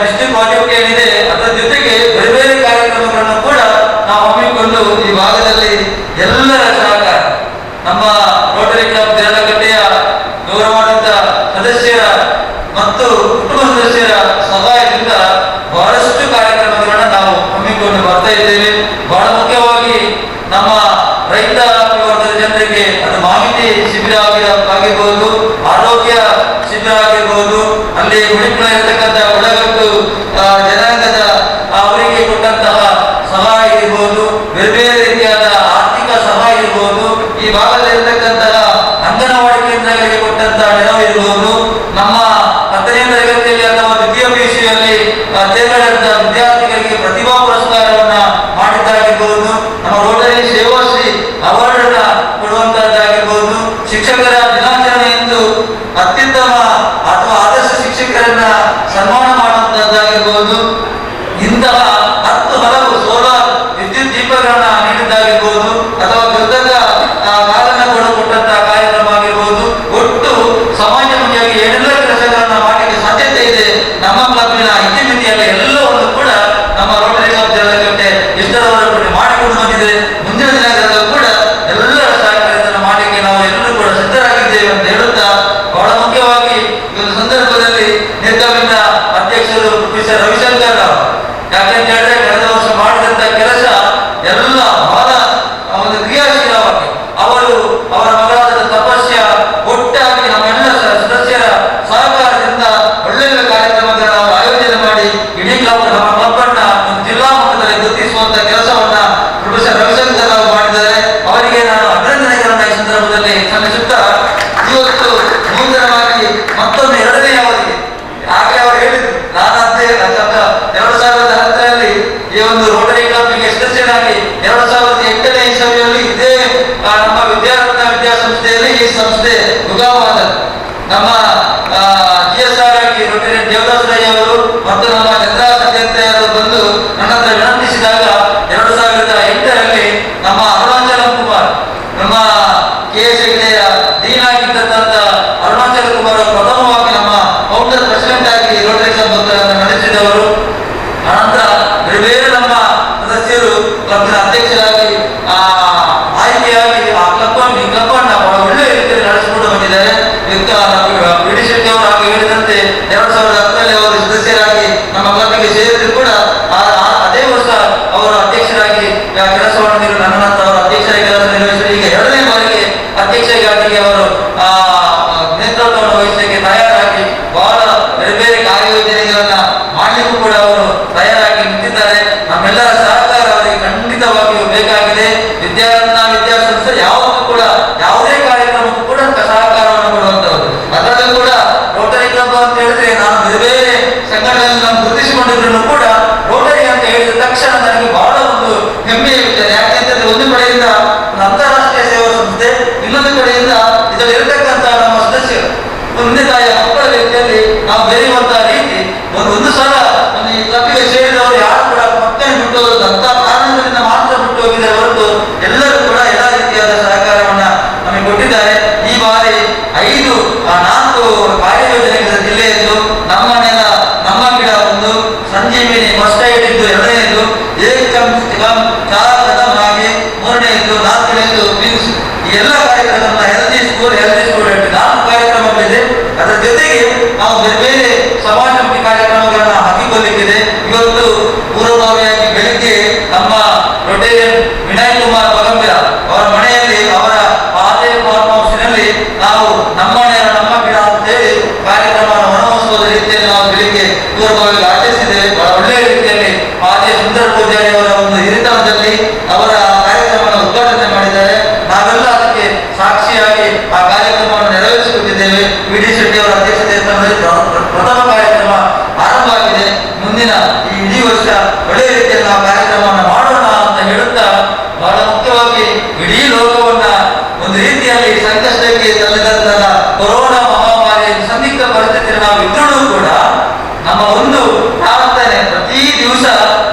ಡಿಸ್ಟ್ರಿಕ್ಟ್ ಪ್ರಾಜೆಕ್ಟ್ ಏನಿದೆ ಅದರ ಜೊತೆಗೆ ಬೇರೆ ಬೇರೆ ಕಾರ್ಯಕ್ರಮಗಳನ್ನು ಕೂಡ ನಾವು ಹಮ್ಮಿಕೊಂಡು ಈ ಭಾಗದಲ್ಲಿ ಎಲ್ಲರ ಸಹಕಾರ ನಮ್ಮ ರೋಟರಿ ಕ್ಲಬ್ ದೇರಳಕಟ್ಟೆಯ ಗೌರವಾನ್ವಿತ ಸದಸ್ಯರ ಮತ್ತು ಕುಟುಂಬ ಸದಸ್ಯರ ಸಹಾಯದಿಂದ ಬಹಳಷ್ಟು ಕಾರ್ಯಕ್ರಮಗಳನ್ನು ನಾವು ಹಮ್ಮಿಕೊಂಡು ಬರ್ತಾ ಇದ್ದೇವೆ. ಬಹಳ ಮುಖ್ಯವಾಗಿ ನಮ್ಮ ರೈತ ವರ್ಗದ ಜನರಿಗೆ ಅದು ಮಾಹಿತಿ ಶಿಬಿರ ಆಗಿರ್ಬೋದು, ಆರೋಗ್ಯ ಶಿಬಿರ ಆಗಿರ್ಬೋದು, ಅಲ್ಲಿ ಗುಡಿಪುರ ಇರತಕ್ಕಂಥ ಒಳಗಟ್ಟು ಜನಾಂಗದ ಅವರಿಗೆ ಕೊಟ್ಟಂತಹ ಸಹಾಯ ಇರ್ಬೋದು, ಬೇರೆ ಬೇರೆ ರೀತಿಯಾದ ಆರ್ಥಿಕ ಸಹಾಯ ಇರ್ಬೋದು, ಈ ಭಾಗದಲ್ಲಿರ್ತಕ್ಕಂತಹ ಅಂಗನವಾಡಿ ಕೇಂದ್ರಗಳಿಗೆ ಕೊಟ್ಟಂತಹ ನೆರವು ಇರ್ಬೋದು, ನಮ್ಮ 10ನೇ ತರಗತಿಯಲ್ಲಿ ಅಥವಾ ದ್ವಿತೀಯ PUCಯಲ್ಲಿ ತೇರ್ಗಡೆದ ವಿದ್ಯಾರ್ಥಿಗಳಿಗೆ ಪ್ರತಿಭಾ ಪುರಸ್ಕಾರವನ್ನ ಮಾಡಿದ್ದಾಗಿರ್ಬೋದು, ನಮ್ಮ ರೋಟರಿ ಸೇವಾಶ್ರೀ ಅವಾರ್ಡ್ ಅನ್ನ ಕೊಡುವಂತಹದ್ದಾಗಿರ್ಬೋದು, ಶಿಕ್ಷಕರ ದಿನಾಚರಣೆ ಎಂದು ಅತ್ಯುತ್ತಮ ಅಥವಾ ಆದರ್ಶ ಶಿಕ್ಷಕರನ್ನ ಸನ್ಮಾನ ಮಾಡುವಂತಹದ್ದಾಗಿರ್ಬೋದು, ಇಂತಹ 10 ಹಲವು ಸೋಲಾರ್ ವಿದ್ಯುತ್ ದೀಪಗಳನ್ನ ನೀಡಿದ್ದಾಗಿರ್ಬೋದು, ಅಥವಾ ಕೃತಕ ಕಾರಣ ಕೊಟ್ಟಂತಹ ಕಾರ್ಯಕ್ರಮ ಆಗಿರ್ಬೋದು, ಒಟ್ಟು ಸಮಾಜಮುಖಿಯಾಗಿ ಏನೆಲ್ಲ ಕೆಲಸಗಳನ್ನ ಮಾಡಲಿಕ್ಕೆ ಸಾಧ್ಯತೆ ಇದೆ ನಮ್ಮ ಕ್ಲಬ್ಬಿನ ಇತಿಮಿತಿಯಲ್ಲಿ ಎಲ್ಲವನ್ನು ಕೂಡ ನಮ್ಮ ರೋಟರಿ ಕ್ಲಬ್ ದೇರಳಕಟ್ಟೆ ಇಷ್ಟರವರೆಗೂ ಮಾಡಿಕೊಂಡು ಬಂದಿದೆ. ಮುಂದಿನ ದಿನಗಳಲ್ಲೂ ಕೂಡ ಎಲ್ಲರ ಸಹಕಾರವನ್ನು ಮಾಡಲಿಕ್ಕೆ ನಾವು ಎಲ್ಲರೂ ಕೂಡ ಸಿದ್ಧರಾಗಿದ್ದೇವೆ ಅಂತ ಹೇಳುತ್ತಾ, ಬಹಳ ಮುಖ್ಯವಾಗಿ ಈ ಒಂದು ಸಂದರ್ಭದಲ್ಲಿ ನಿರ್ಗಮಿತ ಅಧ್ಯಕ್ಷರು ಪ್ರೊಫೆಸರ್ ರವಿಶಂಕರ್ ರಾವ್, ಯಾಕೆಂತ ಹೇಳಿದ್ರೆ ಕಳೆದ ವರ್ಷ ಮಾಡಿದಂತ ಕೆಲಸ ಎಲ್ಲ ಬಹಳ ಒಂದು ಕ್ರಿಯಾಶೀಲವಾಗಿ ಅವರ ಮಗಳಾದ ತಪಸ್ಯ ಒಟ್ಟಾಗಿ ನಮ್ಮೆಲ್ಲ ಸದಸ್ಯರ ಸಹಕಾರದಿಂದ ಒಳ್ಳೆಯ ಕಾರ್ಯಕ್ರಮಗಳನ್ನು ಅವರು ಆಯೋಜನೆ ಮಾಡಿ ಇಡೀ ಕ್ಲಬ್ ನಮ್ಮ ಕ್ಲಬ್ ಅನ್ನ ಒಂದು ಜಿಲ್ಲಾ ಮಟ್ಟದಲ್ಲಿ ಗುರುತಿಸುವಂತ ಕೆಲಸವನ್ನ ಪ್ರೊಫೆಸರ್ ರವಿಶಂಕರ್ ರಾವ್ ಮಾಡಿದ್ದಾರೆ. ಅವರಿಗೆ ನಾನು ಅಭಿನಂದನೆಗಳನ್ನ ಈ ಸಂದರ್ಭದಲ್ಲಿ ಸಲ್ಲಿಸುತ್ತಾ, ಇವತ್ತು ನೂತನವಾಗಿ ಮತ್ತೊಮ್ಮೆ 2ನೇ ಅವಧಿಗೆ ಹಾಗೆ ಅವರು ಹೇಳಿದ್ರು, ನಾನಂತೆ 2010ರಲ್ಲಿ ಈ ಒಂದು ರೋಟರಿ ಕ್ಲಬ್ಗೆ ಸದಸ್ಯನಾಗಿ 2008ನೇ ಇಸವಿಯಲ್ಲಿ ಇದೇ ನಮ್ಮ ವಿದ್ಯಾರತ್ನ ವಿದ್ಯಾಸಂಸ್ಥೆಯಲ್ಲಿ ಈ ಸಂಸ್ಥೆ ಉಗಮವಾದ ನಮ್ಮ GSR ಆಗಿ ರೋಟರಿ ದೇವದಾಸ್ ರೈ ಅವರು ಮತ್ತು ನಮ್ಮ ಚಂದ್ರಹಾಸ ಅವರು ಬಂದು ನನ್ನ ಹತ್ರ ವಿನಂತಿಸಿದಾಗ 2008ರಲ್ಲಿ ನಮ್ಮ ಅರುಣಾಚಲ ಕುಮಾರ್, ನಮ್ಮ KS ಹೆಗ್ಡೆಯ ಡೀನ್ ಆಗಿದ್ದಂತ ಅರುಣಾಚಲ ಕುಮಾರ್ ಪ್ರಥಮವಾಗಿ ನಮ್ಮ ಫೌಂಡರ್ ಪ್ರೆಸಿಡೆಂಟ್ ಆಗಿ ರೋಟರಿ ಕ್ಲಬ್ ನಡೆಸಿದವರು. ಅನಂತರ ಬೇರೆ ಬೇರೆ ನಮ್ಮ ಸದಸ್ಯರು ಕ್ಲಬ್ನ ಅಧ್ಯಕ್ಷರಾಗಿ ಆಯ್ಕೆಯಾಗಿ ಆ ಕ್ಲಬ್ ಅನ್ನ ಬಹಳ ಒಳ್ಳೆಯ ರೀತಿಯಲ್ಲಿ ನಡೆಸಿಕೊಂಡು ಬಂದಿದ್ದಾರೆ. PD ಶೆಟ್ಟಿ ಅವರು ಹಾಗೆ ಹೇಳಿದಂತೆ 2010ರಲ್ಲಿ ಅವರು ಸದಸ್ಯರಾಗಿ ನಮ್ಮ ಕ್ಲಬ್ಗೆ ಸೇರಿದ್ರು ಕೂಡ ಅದೇ ವರ್ಷ ಅವರ ಅಧ್ಯಕ್ಷರಾಗಿ ಕೆಲಸವನ್ನು ನನ್ನ ನಂತರ ಅವರ ಅಧ್ಯಕ್ಷರಾಗಿ ಕೆಲಸ ನಿರ್ವಹಿಸಿದರು. ಈಗ 2ನೇ ಬಾರಿಗೆ ಅಧ್ಯಕ್ಷರಾಗಿ ಅವರು ನೇತೃತ್ವವನ್ನು ವಹಿಸಲಿಕ್ಕೆ ತಯಾರಾಗಿ ಬಹಳ ಬೇರೆ ಬೇರೆ ಕಾರ್ಯಯೋಜನೆಗಳನ್ನ ಮಾಡಲಿಕ್ಕೂ ಕೂಡ ಅವರು ತಯಾರಾಗಿ ನಿಂತಿದ್ದಾರೆ. ನಮ್ಮೆಲ್ಲರ ಸಹಕಾರ ಅವರಿಗೆ ಖಂಡಿತವಾಗಿಯೂ ಬೇಕಾಗಿದೆ. ವಿದ್ಯಾರತ್ನ ವಿದ್ಯಾಸಂಸ್ಥೆ ಯಾವತ್ತೂ ಕೂಡ ಯಾವುದೇ ಕಾರ್ಯಕ್ರಮಕ್ಕೂ ಕೂಡ ಸಹಕಾರವನ್ನು ಕೊಡುವಂತದ್ದು. ಅದರಲ್ಲೂ ಕೂಡ ರೋಟರಿ ಕ್ಲಬ್ ಅಂತ ಹೇಳಿದ್ರೆ ನಾನು ಬೇರೆ ಬೇರೆ ಸಂಘಟನೆಗಳನ್ನು ನಾನು ಗುರುತಿಸಿಕೊಂಡಿದ್ರು ಕೂಡ ರೋಟರಿ ಅಂತ ಹೇಳಿದ ತಕ್ಷಣ ನನಗೆ ಬಹಳ ಒಂದು ಹೆಮ್ಮೆಯ ವಿಚಾರ. ಯಾಕೆಂತಂದ್ರೆ ಒಂದು ಕಡೆಯಿಂದ ಅಂತಾರಾಷ್ಟ್ರೀಯ ಸೇವಾ ಸಂಸ್ಥೆ, ಇನ್ನೊಂದು ಕಡೆಯಿಂದ ಇದರಲ್ಲಿ ಇರತಕ್ಕಂತ ನಮ್ಮ ಸದಸ್ಯರು ಒಂದೇ ತಾಯಿಯ ಮಕ್ಕಳ ರೀತಿಯಲ್ಲಿ ನಾವು ಬೆರೆಯುವಂತಹ ರೀತಿ ಒಂದು ಸಲ ಈ ಕ್ಲಬ್ಗೆ ಸೇರಿದವರು ಯಾರು ಕೂಡ ಮಕ್ಕಳನ್ನು ಬಿಟ್ಟು ಹೋದಂತ ಕಾರಣಗಳಿಂದ ಮಾತ್ರ ಬಿಟ್ಟು ಹೋಗಿದ್ದಾರೆ ಹೊರತು ಎಲ್ಲರೂ ಕೂಡ ಎಲ್ಲ ರೀತಿಯಾದ ಸಹಕಾರವನ್ನ ನಮಗೆ ಕೊಟ್ಟಿದ್ದಾರೆ. ಈ ಬಾರಿ 4 ಕಾರ್ಯಯೋಜನೆಗಳ ಜಿಲ್ಲೆಯದ್ದು ನಮ್ಮ ನೆಲ ನಮ್ಮ ಗಿಡ ಒಂದು, ಸಂಜೀವಿನಿ ಫಸ್ಟ್ ಏಡ್ ಇದ್ದು 2ನೇದು, ಏಕಂ ಚಾರ ಕದಂ ಹಾಗೆ 3ನೇ ಈ ಎಲ್ಲ ಕಾರ್ಯಕ್ರಮ ಹೆಲ್ದಿ ಸ್ಟೂಡೆಂಟ್ 4 ಕಾರ್ಯಕ್ರಮಗಳಿದೆ. ಅದರ ಜೊತೆಗೆ ನಾವು ಬೇರೆ ಬೇರೆ ಸಮಾಜಮುಖಿ ಕಾರ್ಯಕ್ರಮಗಳನ್ನ ಹಾಕಿಕೊಳ್ಳಲಿಕ್ಕಿದೆ. ಇವತ್ತು ಪೂರ್ವಭಾವಿಯಾಗಿ ಬೆಳಿಗ್ಗೆ ನಮ್ಮ ರೊಟೇರಿಯನ್ ವಿನಯ್ ಕುಮಾರ್ ಬಗಂಬಿರ ಅವರ ಮನೆಯಲ್ಲಿ ಅವರ ಆದೇ ಫಾರ್ಮ್ ಹೌಸ್ನಲ್ಲಿ ನಾವು ನಮ್ಮ ಮನೆ ನಮ್ಮ ಗಿಡ ಅಂತೇಳಿ ಕಾರ್ಯಕ್ರಮವನ್ನು ವನಮಹೋತ್ಸವದ ರೀತಿಯಲ್ಲಿ ನಾವು ಬೆಳಿಗ್ಗೆ ಪೂರ್ವಭಾವಿಯಾಗಿ ಆಚರಿಸಿದ್ದೇವೆ. ಬಹಳ ಒಳ್ಳೆಯ ರೀತಿಯಲ್ಲಿ ಆದೇ ಸುಂದರ ಪೂಜಾರಿ ಅವರ ಒಂದು ಹಿರಿತನದಲ್ಲಿ ಅವರ ಕಾರ್ಯಕ್ರಮವನ್ನು ಉದ್ಘಾಟನೆ ಮಾಡಿದ್ದಾರೆ. ನಾವೆಲ್ಲ ಅದಕ್ಕೆ ಸಾಕ್ಷಿಯಾಗಿ ಆ ಕಾರ್ಯಕ್ರಮವನ್ನು ನೆರವೇರಿಸಿಕೊಟ್ಟಿದ್ದೇವೆ. ವಿ.ಡಿ. ಶೆಟ್ಟಿ ಅವರ ಅಧ್ಯಕ್ಷತೆಯಲ್ಲಿ ಪ್ರಥಮ ಕಾರ್ಯಕ್ರಮ ಆರಂಭ ಆಗಿದೆ. ಮುಂದಿನ ಈ ಇಡೀ ವರ್ಷ ಒಳ್ಳೆಯ ರೀತಿಯಲ್ಲಿ ನಾವು ಕಾರ್ಯಕ್ರಮವನ್ನು ಮಾಡೋಣ ಅಂತ ಹೇಳುತ್ತಾ, ಬಹಳ ಮುಖ್ಯವಾಗಿ ಇಡೀ ಲೋಕವನ್ನ ಒಂದು ರೀತಿಯಲ್ಲಿ ಸಂಕಷ್ಟಕ್ಕೆ ತಳ್ಳಿದಂತಹ ಕೊರೋನಾ ಮಹಾಮಾರಿ ಸಂದಿಗ್ಧ ಪರಿಸ್ಥಿತಿಯಲ್ಲಿ ನಾವು ಇದ್ರೂ ಕೂಡ ನಮ್ಮ ಒಂದು ಪ್ರಾರ್ಥನೆ ಪ್ರತಿ ದಿವಸ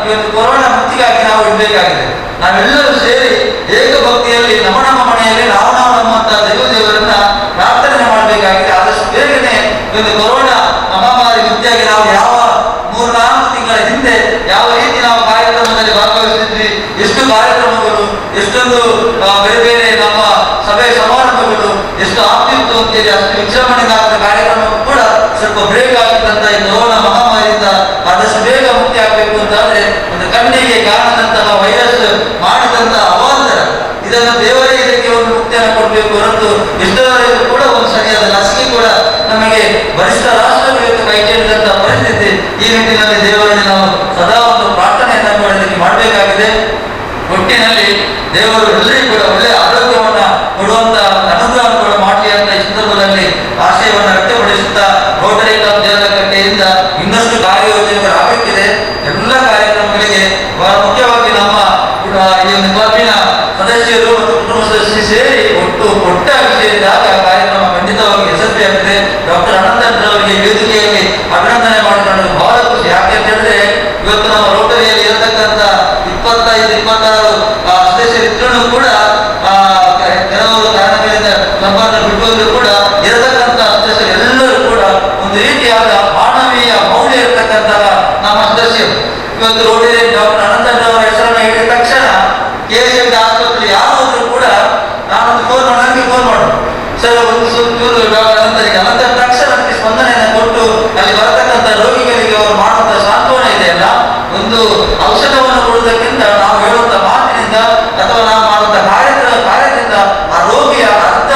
ಇವತ್ತು ಕೊರೋನಾ ಮುಕ್ತಿಗಾಗಿ ನಾವು ಇಡಬೇಕಾಗಿದೆ. ನಾವೆಲ್ಲರೂ ಸೇರಿ ಏಕಭಕ್ತಿಯಲ್ಲಿ ನಮ್ಮ ಮನೆಯಲ್ಲಿ ನಾವು ನಮ್ಮಂತಹ ದೇವರನ್ನ ಪ್ರಾರ್ಥನೆ ಮಾಡಬೇಕಾಗಿದೆ. ಆದಷ್ಟು ಬೇಗನೆ ಒಂದು ಕೊರೋನಾ ಮಹಾಮಾರಿ ಮುಕ್ತಿಯಾಗಿ ನಾವು ಯಾವ 3-4 ತಿಂಗಳ ಹಿಂದೆ ಯಾವ ರೀತಿ ನಾವು ಕಾರ್ಯಕ್ರಮದಲ್ಲಿ ಭಾಗವಹಿಸಿದ್ವಿ, ಎಷ್ಟು ಕಾರ್ಯಕ್ರಮಗಳು, ಎಷ್ಟೊಂದು ಬೇರೆ ಬೇರೆ ನಮ್ಮ ಸಭೆ ಸಮಾರಂಭಗಳು ಎಷ್ಟು ಆಗ್ತಿತ್ತು ಅಂತೇಳಿ ಅಷ್ಟು ವಿಜೃಂಭಣೆಗಾದ ಕಾರ್ಯಕ್ರಮ ಕೂಡ ಸ್ವಲ್ಪ ಬ್ರೇಕ್ ಆಗಿದ್ದಂತ ಈ ಕೊರೋನಾ ಮಹಾಮಾರಿಯಿಂದ ಆದಷ್ಟು ಬೇಗ ಮುಕ್ತಿ ಆಗಬೇಕು ಅಂತಾದ್ರೆ ಒಂದು ಕಣ್ಣಿಗೆ ಕಾಣದಂತಹ ವೈರಸ್ ಮಾಡಿದಂತಹ ಅವಾಂತರ, ಇದನ್ನು ದೇವರೇ ಇದಕ್ಕೆ ಒಂದು ಮುಕ್ತಿಯನ್ನು ಕೊಡಬೇಕು ಹೊರತು ಎಷ್ಟರವರೆಗೂ ಕೂಡ ಒಂದು ಸರಿಯಾದ ಲಸಿಕೆ ಕೂಡ ನಮಗೆ ಬಲಿಷ್ಠ ರಾಷ್ಟ್ರಗಳು ಕೈ ಸೇರಿದಂತಹ ಪರಿಸ್ಥಿತಿ. ಈ ನಿಟ್ಟಿನಲ್ಲಿ ದೇವರಲ್ಲಿ ನಾವು ಸದಾ ಒಂದು ಪ್ರಾರ್ಥನೆಯನ್ನು ಮಾಡೋದಕ್ಕೆ ಮಾಡಬೇಕಾಗಿದೆ. ಒಟ್ಟಿನಲ್ಲಿ ದೇವರು ಎಲ್ಲರಿಗೂ ಕೂಡ ಒಳ್ಳೆಯ ಆರೋಗ್ಯವನ್ನ ಕೊಡುವಂತ ಅನುಗ್ರಹವನ್ನು ಕೂಡ ಮಾಡಲಿ ಅಂತ ಈ ಸಂದರ್ಭದಲ್ಲಿ ಆಶಯವನ್ನು ವ್ಯಕ್ತಪಡಿಸುತ್ತಾ, ರೋಟರಿ ಕ್ಲಬ್ ದೇವರಕಟ್ಟೆಯಿಂದ ಇನ್ನಷ್ಟು ಕಾರ್ಯಯೋಜನೆಗಳು ಆಗಬೇಕಿದೆ. ಎಲ್ಲ ಕಾರ್ಯಕ್ರಮಗಳಿಗೆ ಬಹಳ ಮುಖ್ಯವಾಗಿ ನಮ್ಮ ಈ ಒಂದು ಕ್ಲಬ್ಬಿನ ಸದಸ್ಯರು ಮತ್ತು ಕುಟುಂಬ ಸದಸ್ಯರು ಸೇರಿ ಒಟ್ಟಾಗಿ ಸೇರಿದಾಗ ಕಾರ್ಯಕ್ರಮ ಖಂಡಿತವಾಗಿ ಯಶಸ್ವಿಯಾಗಿದೆ. ಡಾಕ್ಟರ್ ಅನಂತನ್ ಅವರಿಗೆ ವೇದಿಕೆಯಲ್ಲಿ ಅಭಿನಂದನೆ ಮಾಡಿಕೊಂಡು ಬಹಳ ಖುಷಿ. ಯಾಕೆ ಅಂತ ಹೇಳಿದ್ರೆ ಇವತ್ತು ನಮ್ಮ ರೋಟರಿಯಲ್ಲಿ ಇರತಕ್ಕಂಥ 25-26 ಸದಸ್ಯರಿದ್ರೂ ಕೂಡ ಕೆಲವರು ಕಾರಣಗಳಿಂದ ಸಂಬಂಧ ಬಿಟ್ಟುವುದು ಕೂಡ ಇರತಕ್ಕಂಥ ಸದಸ್ಯರೆಲ್ಲರೂ ಕೂಡ ಒಂದು ರೀತಿಯಾದ ಮಾನವೀಯ ಮೌಲ್ಯ ಇರತಕ್ಕಂತಹ ನಮ್ಮ ಸದಸ್ಯರು. ಇವತ್ತು ರೋಟರಿ ಡಾಕ್ಟರ್ ಅನಂತನ್ ಅವರ ಹೆಸರನ್ನು ಹೇಳಿದ ತಕ್ಷಣ KSM ಆಸ್ಪತ್ರೆ ಯಾರಾದ್ರೂ ಕೂಡ ನಾನೊಂದು ಫೋನ್ ಮಾಡೋದು, ಸರ್ ಒಂದು ಚೂರು ಅನಂತರ ತಕ್ಷಣ ಸ್ಪಂದನೆಯನ್ನು ಕೊಟ್ಟು ಅಲ್ಲಿ ಬರತಕ್ಕಂಥ ರೋಗಿಗಳಿಗೆ ಅವರು ಮಾಡುವಂತ ಸಾಂತ್ವನ ಇದೆಯಲ್ಲ, ಒಂದು ಔಷಧವನ್ನು ಕೊಡುವುದಕ್ಕಿಂತ ನಾವು ಹೇಳುವಂತ ಮಾತಿನಿಂದ ಅಥವಾ ನಾವು ಮಾಡುವಂತ ಕಾರ್ಯದಿಂದ ಆ ರೋಗಿಯ ಅರ್ಧ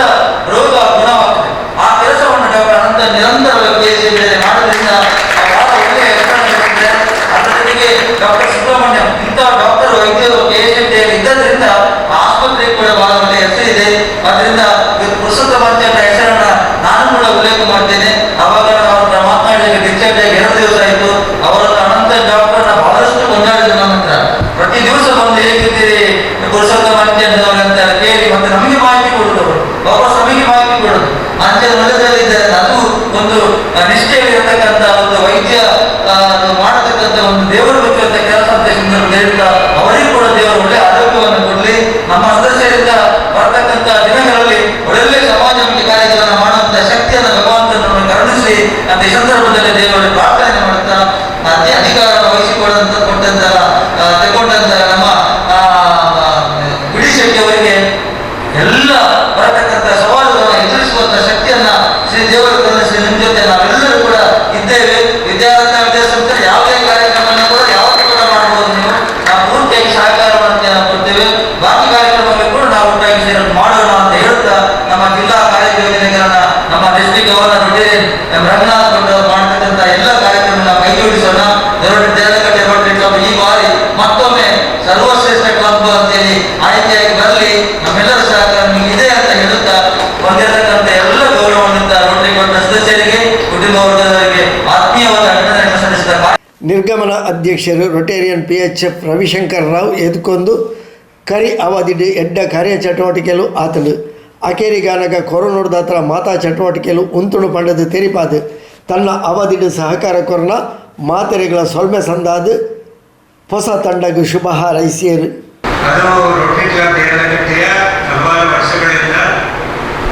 ರೋಗ ಗುಣವಾಗ್ತದೆ. ಆ ಕೆಲಸವನ್ನು ಡಾಕ್ಟರ್ ಅನಂತ ನಿರಂತರವಾಗಿ KSM ಮಾಡೋದ್ರಿಂದ ಬಹಳ ಒಳ್ಳೆಯ ಹೆಸರನ್ನು. ಅದರ ಜೊತೆಗೆ ಡಾಕ್ಟರ್ ಸುಬ್ರಹ್ಮಣ್ಯಂ ಇಂಥ ಡಾಕ್ಟರ್ ವೈದ್ಯರು KSM ಇದ್ದರಿಂದ ಆಸ್ಪತ್ರೆಗೆ ಕೂಡ ಬಹಳ ಒಳ್ಳೆಯ ಹೆಸರಿದೆ. ಅದರಿಂದ ಪ್ರಸ್ತುತ ಮಂತ್ರಿಯವರ ಹೆಸರನ್ನ ನಾನು ಕೂಡ ಉಲ್ಲೇಖ ಮಾಡ್ತೇನೆ. ಅವಾಗ ನಾವು ಮಾತನಾಡಿದಾಗ ಡಿಸ್ಚಾರ್ಜ್ ಆಗಿ 2 ದಿವಸ ಆಯಿತು. ಅವರನ್ನು ಅನಂತ ಡಾಕ್ಟರ್ನ ಬಹಳಷ್ಟು ಕೊಂಡಾಡಿದ್ರು. ನಮ್ಮ ಹತ್ರ ಪ್ರತಿ ದಿವಸ ಬಂದು ಹೇಗಿದ್ದೀರಿ ಪುರುಷೋತ್ತ ಮಂತ್ರಿಯವರು ಅಂತ ಕೇಳಿ ಮತ್ತೆ ನಮಗೆ ಮಾಹಿತಿ ಕೊಡುದು, ವಾಪಸ್ ನಮಗೆ ಮಾಹಿತಿ ಕೊಡುದು. ಅಂತ್ಯದ ಮಧ್ಯದಲ್ಲಿದ್ದಾರೆ. ಅದು ಒಂದು ನಿಷ್ಠೆಯಲ್ಲಿರತಕ್ಕಂಥ ಒಂದು ವೈದ್ಯ ಮಾಡತಕ್ಕಂಥ ಒಂದು ದೇವರು ಬಿಚ್ಚುವಂತ ಕೆಲಸ ಅಂತ ಹೇಳ್ತಾ ಅವರಿಗೂ ಕೂಡ ದೇವರು ಒಳ್ಳೆ ಆರೋಗ್ಯವನ್ನು ಕೊಡಲಿ. ನಮ್ಮ ಸದಸ್ಯರಿಂದ ಬರತಕ್ಕಂಥ ದಿನಗಳಲ್ಲಿ ಒಳ್ಳೆ ಸಮಾಜಮುಖಿ ಕಾರ್ಯಗಳನ್ನು ಮಾಡುವಂತ ಶಕ್ತಿಯನ್ನು ಭಗವಂತನನ್ನು ಕರುಣಿಸಿ ಅಂತ ಈ ಸಂದರ್ಭದಲ್ಲಿ ದೇವರಲ್ಲಿ ಪ್ರಾರ್ಥನೆ ಮಾಡುತ್ತಾ, ಅಧಿಕಾರವನ್ನು ತಗೊಂಡಂತ ನಮ್ಮ ವಿ.ಡಿ. ಶೆಟ್ಟಿ ಅವರಿಗೆ ಎಲ್ಲ ಬರತಕ್ಕಂಥ ಸವಾಲುಗಳನ್ನು ಎದುರಿಸುವಂತ ಶಕ್ತಿಯನ್ನ ಶ್ರೀ ದೇವರು ಕರುಣಿಸಿ ನಿಮ್ಮ ಜೊತೆ ನಾವೆಲ್ಲರೂ ಕೂಡ ಇದ್ದೇವೆ. ವಿದ್ಯಾಸಂಸ್ಥೆ ಯಾವುದೇ ಕಾರ್ಯಕ್ರಮವನ್ನು ಕೂಡ ಯಾವಾಗ ಕೂಡ ಮಾಡಬಹುದು. ನಾವು ಪೂರ್ತಿಯಾಗಿ ಸಹಕಾರವನ್ನು ಕೊಡ್ತೇವೆ. ಬಾಕಿ ಕಾರ್ಯಕ್ರಮಗಳು ಕೂಡ ನಾವು ಒಟ್ಟಾಗಿ ಸೇರಿ ಮಾಡೋಣ ಅಂತ ಹೇಳ್ತಾ, ನಮ್ಮ ಜಿಲ್ಲಾ ಕಾರ್ಯಯೋಜನೆಗಳನ್ನ ನಮ್ಮ ಡಿಸ್ಟ್ರಿಕ್ಟ್ ಗವರ್ನರ್ ರಂಗನಾಥ್ ಅವರು ಮಾಡತಕ್ಕಂಥ ಎಲ್ಲ ಕಾರ್ಯಕ್ರಮ ನಾವು ಕೈ ಜೋಡಿಸೋಣ. ದೇವರಕಟ್ಟೆ ರೋಟರಿ ಕ್ಲಬ್ ಈ ಬಾರಿ ಮತ್ತೊಮ್ಮೆ ಸರ್ವಶ್ರೇಷ್ಠ ಕ್ಲಬ್ ಅಂತೇಳಿ ಆಯ್ಕೆಯಾಗಿ ಬರಲಿ. ನಮ್ಮೆಲ್ಲರ ಸಹಕಾರ ಇದೆ ಅಂತ ಹೇಳುತ್ತಾ, ಬಂದಿರತಕ್ಕಂಥ ಎಲ್ಲ ಗೌರವದಿಂದ ರೋಟರಿ ಕ್ಲಬ್ ಸದಸ್ಯರಿಗೆ, ಕುಟುಂಬ ವರ್ಗದವರಿಗೆ ಆತ್ಮೀಯವಾದ ಅಭಿನಂದನೆ ಸಲ್ಲಿಸಿದ ನಿರ್ಗಮನ ಅಧ್ಯಕ್ಷರು ರೊಟೇರಿಯನ್ PHF ರವಿಶಂಕರ್ ರಾವ್ ಎದ್ಕೊಂಡು ಕರಿ ಅವಧಿಡಿ ಎಡ್ಡ ಕಾರ್ಯಚಟುವಟಿಕೆಲು ಆತನು ಅಕೇರಿಗಾನಗ ಕೊರೋನೋಡ್ ದಾತ್ರ ಮಾತಾ ಚಟುವಟಿಕೆಲು ಉಂತುಣು ಪಂಡದು ತೆರಿಪಾದು ತನ್ನ ಅವಧಿಡು ಸಹಕಾರ ಕೊರನ ಮಾತೆರೆಗಳ ಸೊಲ್ಮೆ ಸಂದಾದು ಹೊಸ ತಂಡಗೂ ಶುಭ ಹಾರೈಸಿಯರು. ಅದು ರೋಟರಿ ಕ್ಲಬ್ ದೇವರಕಟ್ಟೆಯ ಹಲವಾರು ವರ್ಷಗಳಿಂದ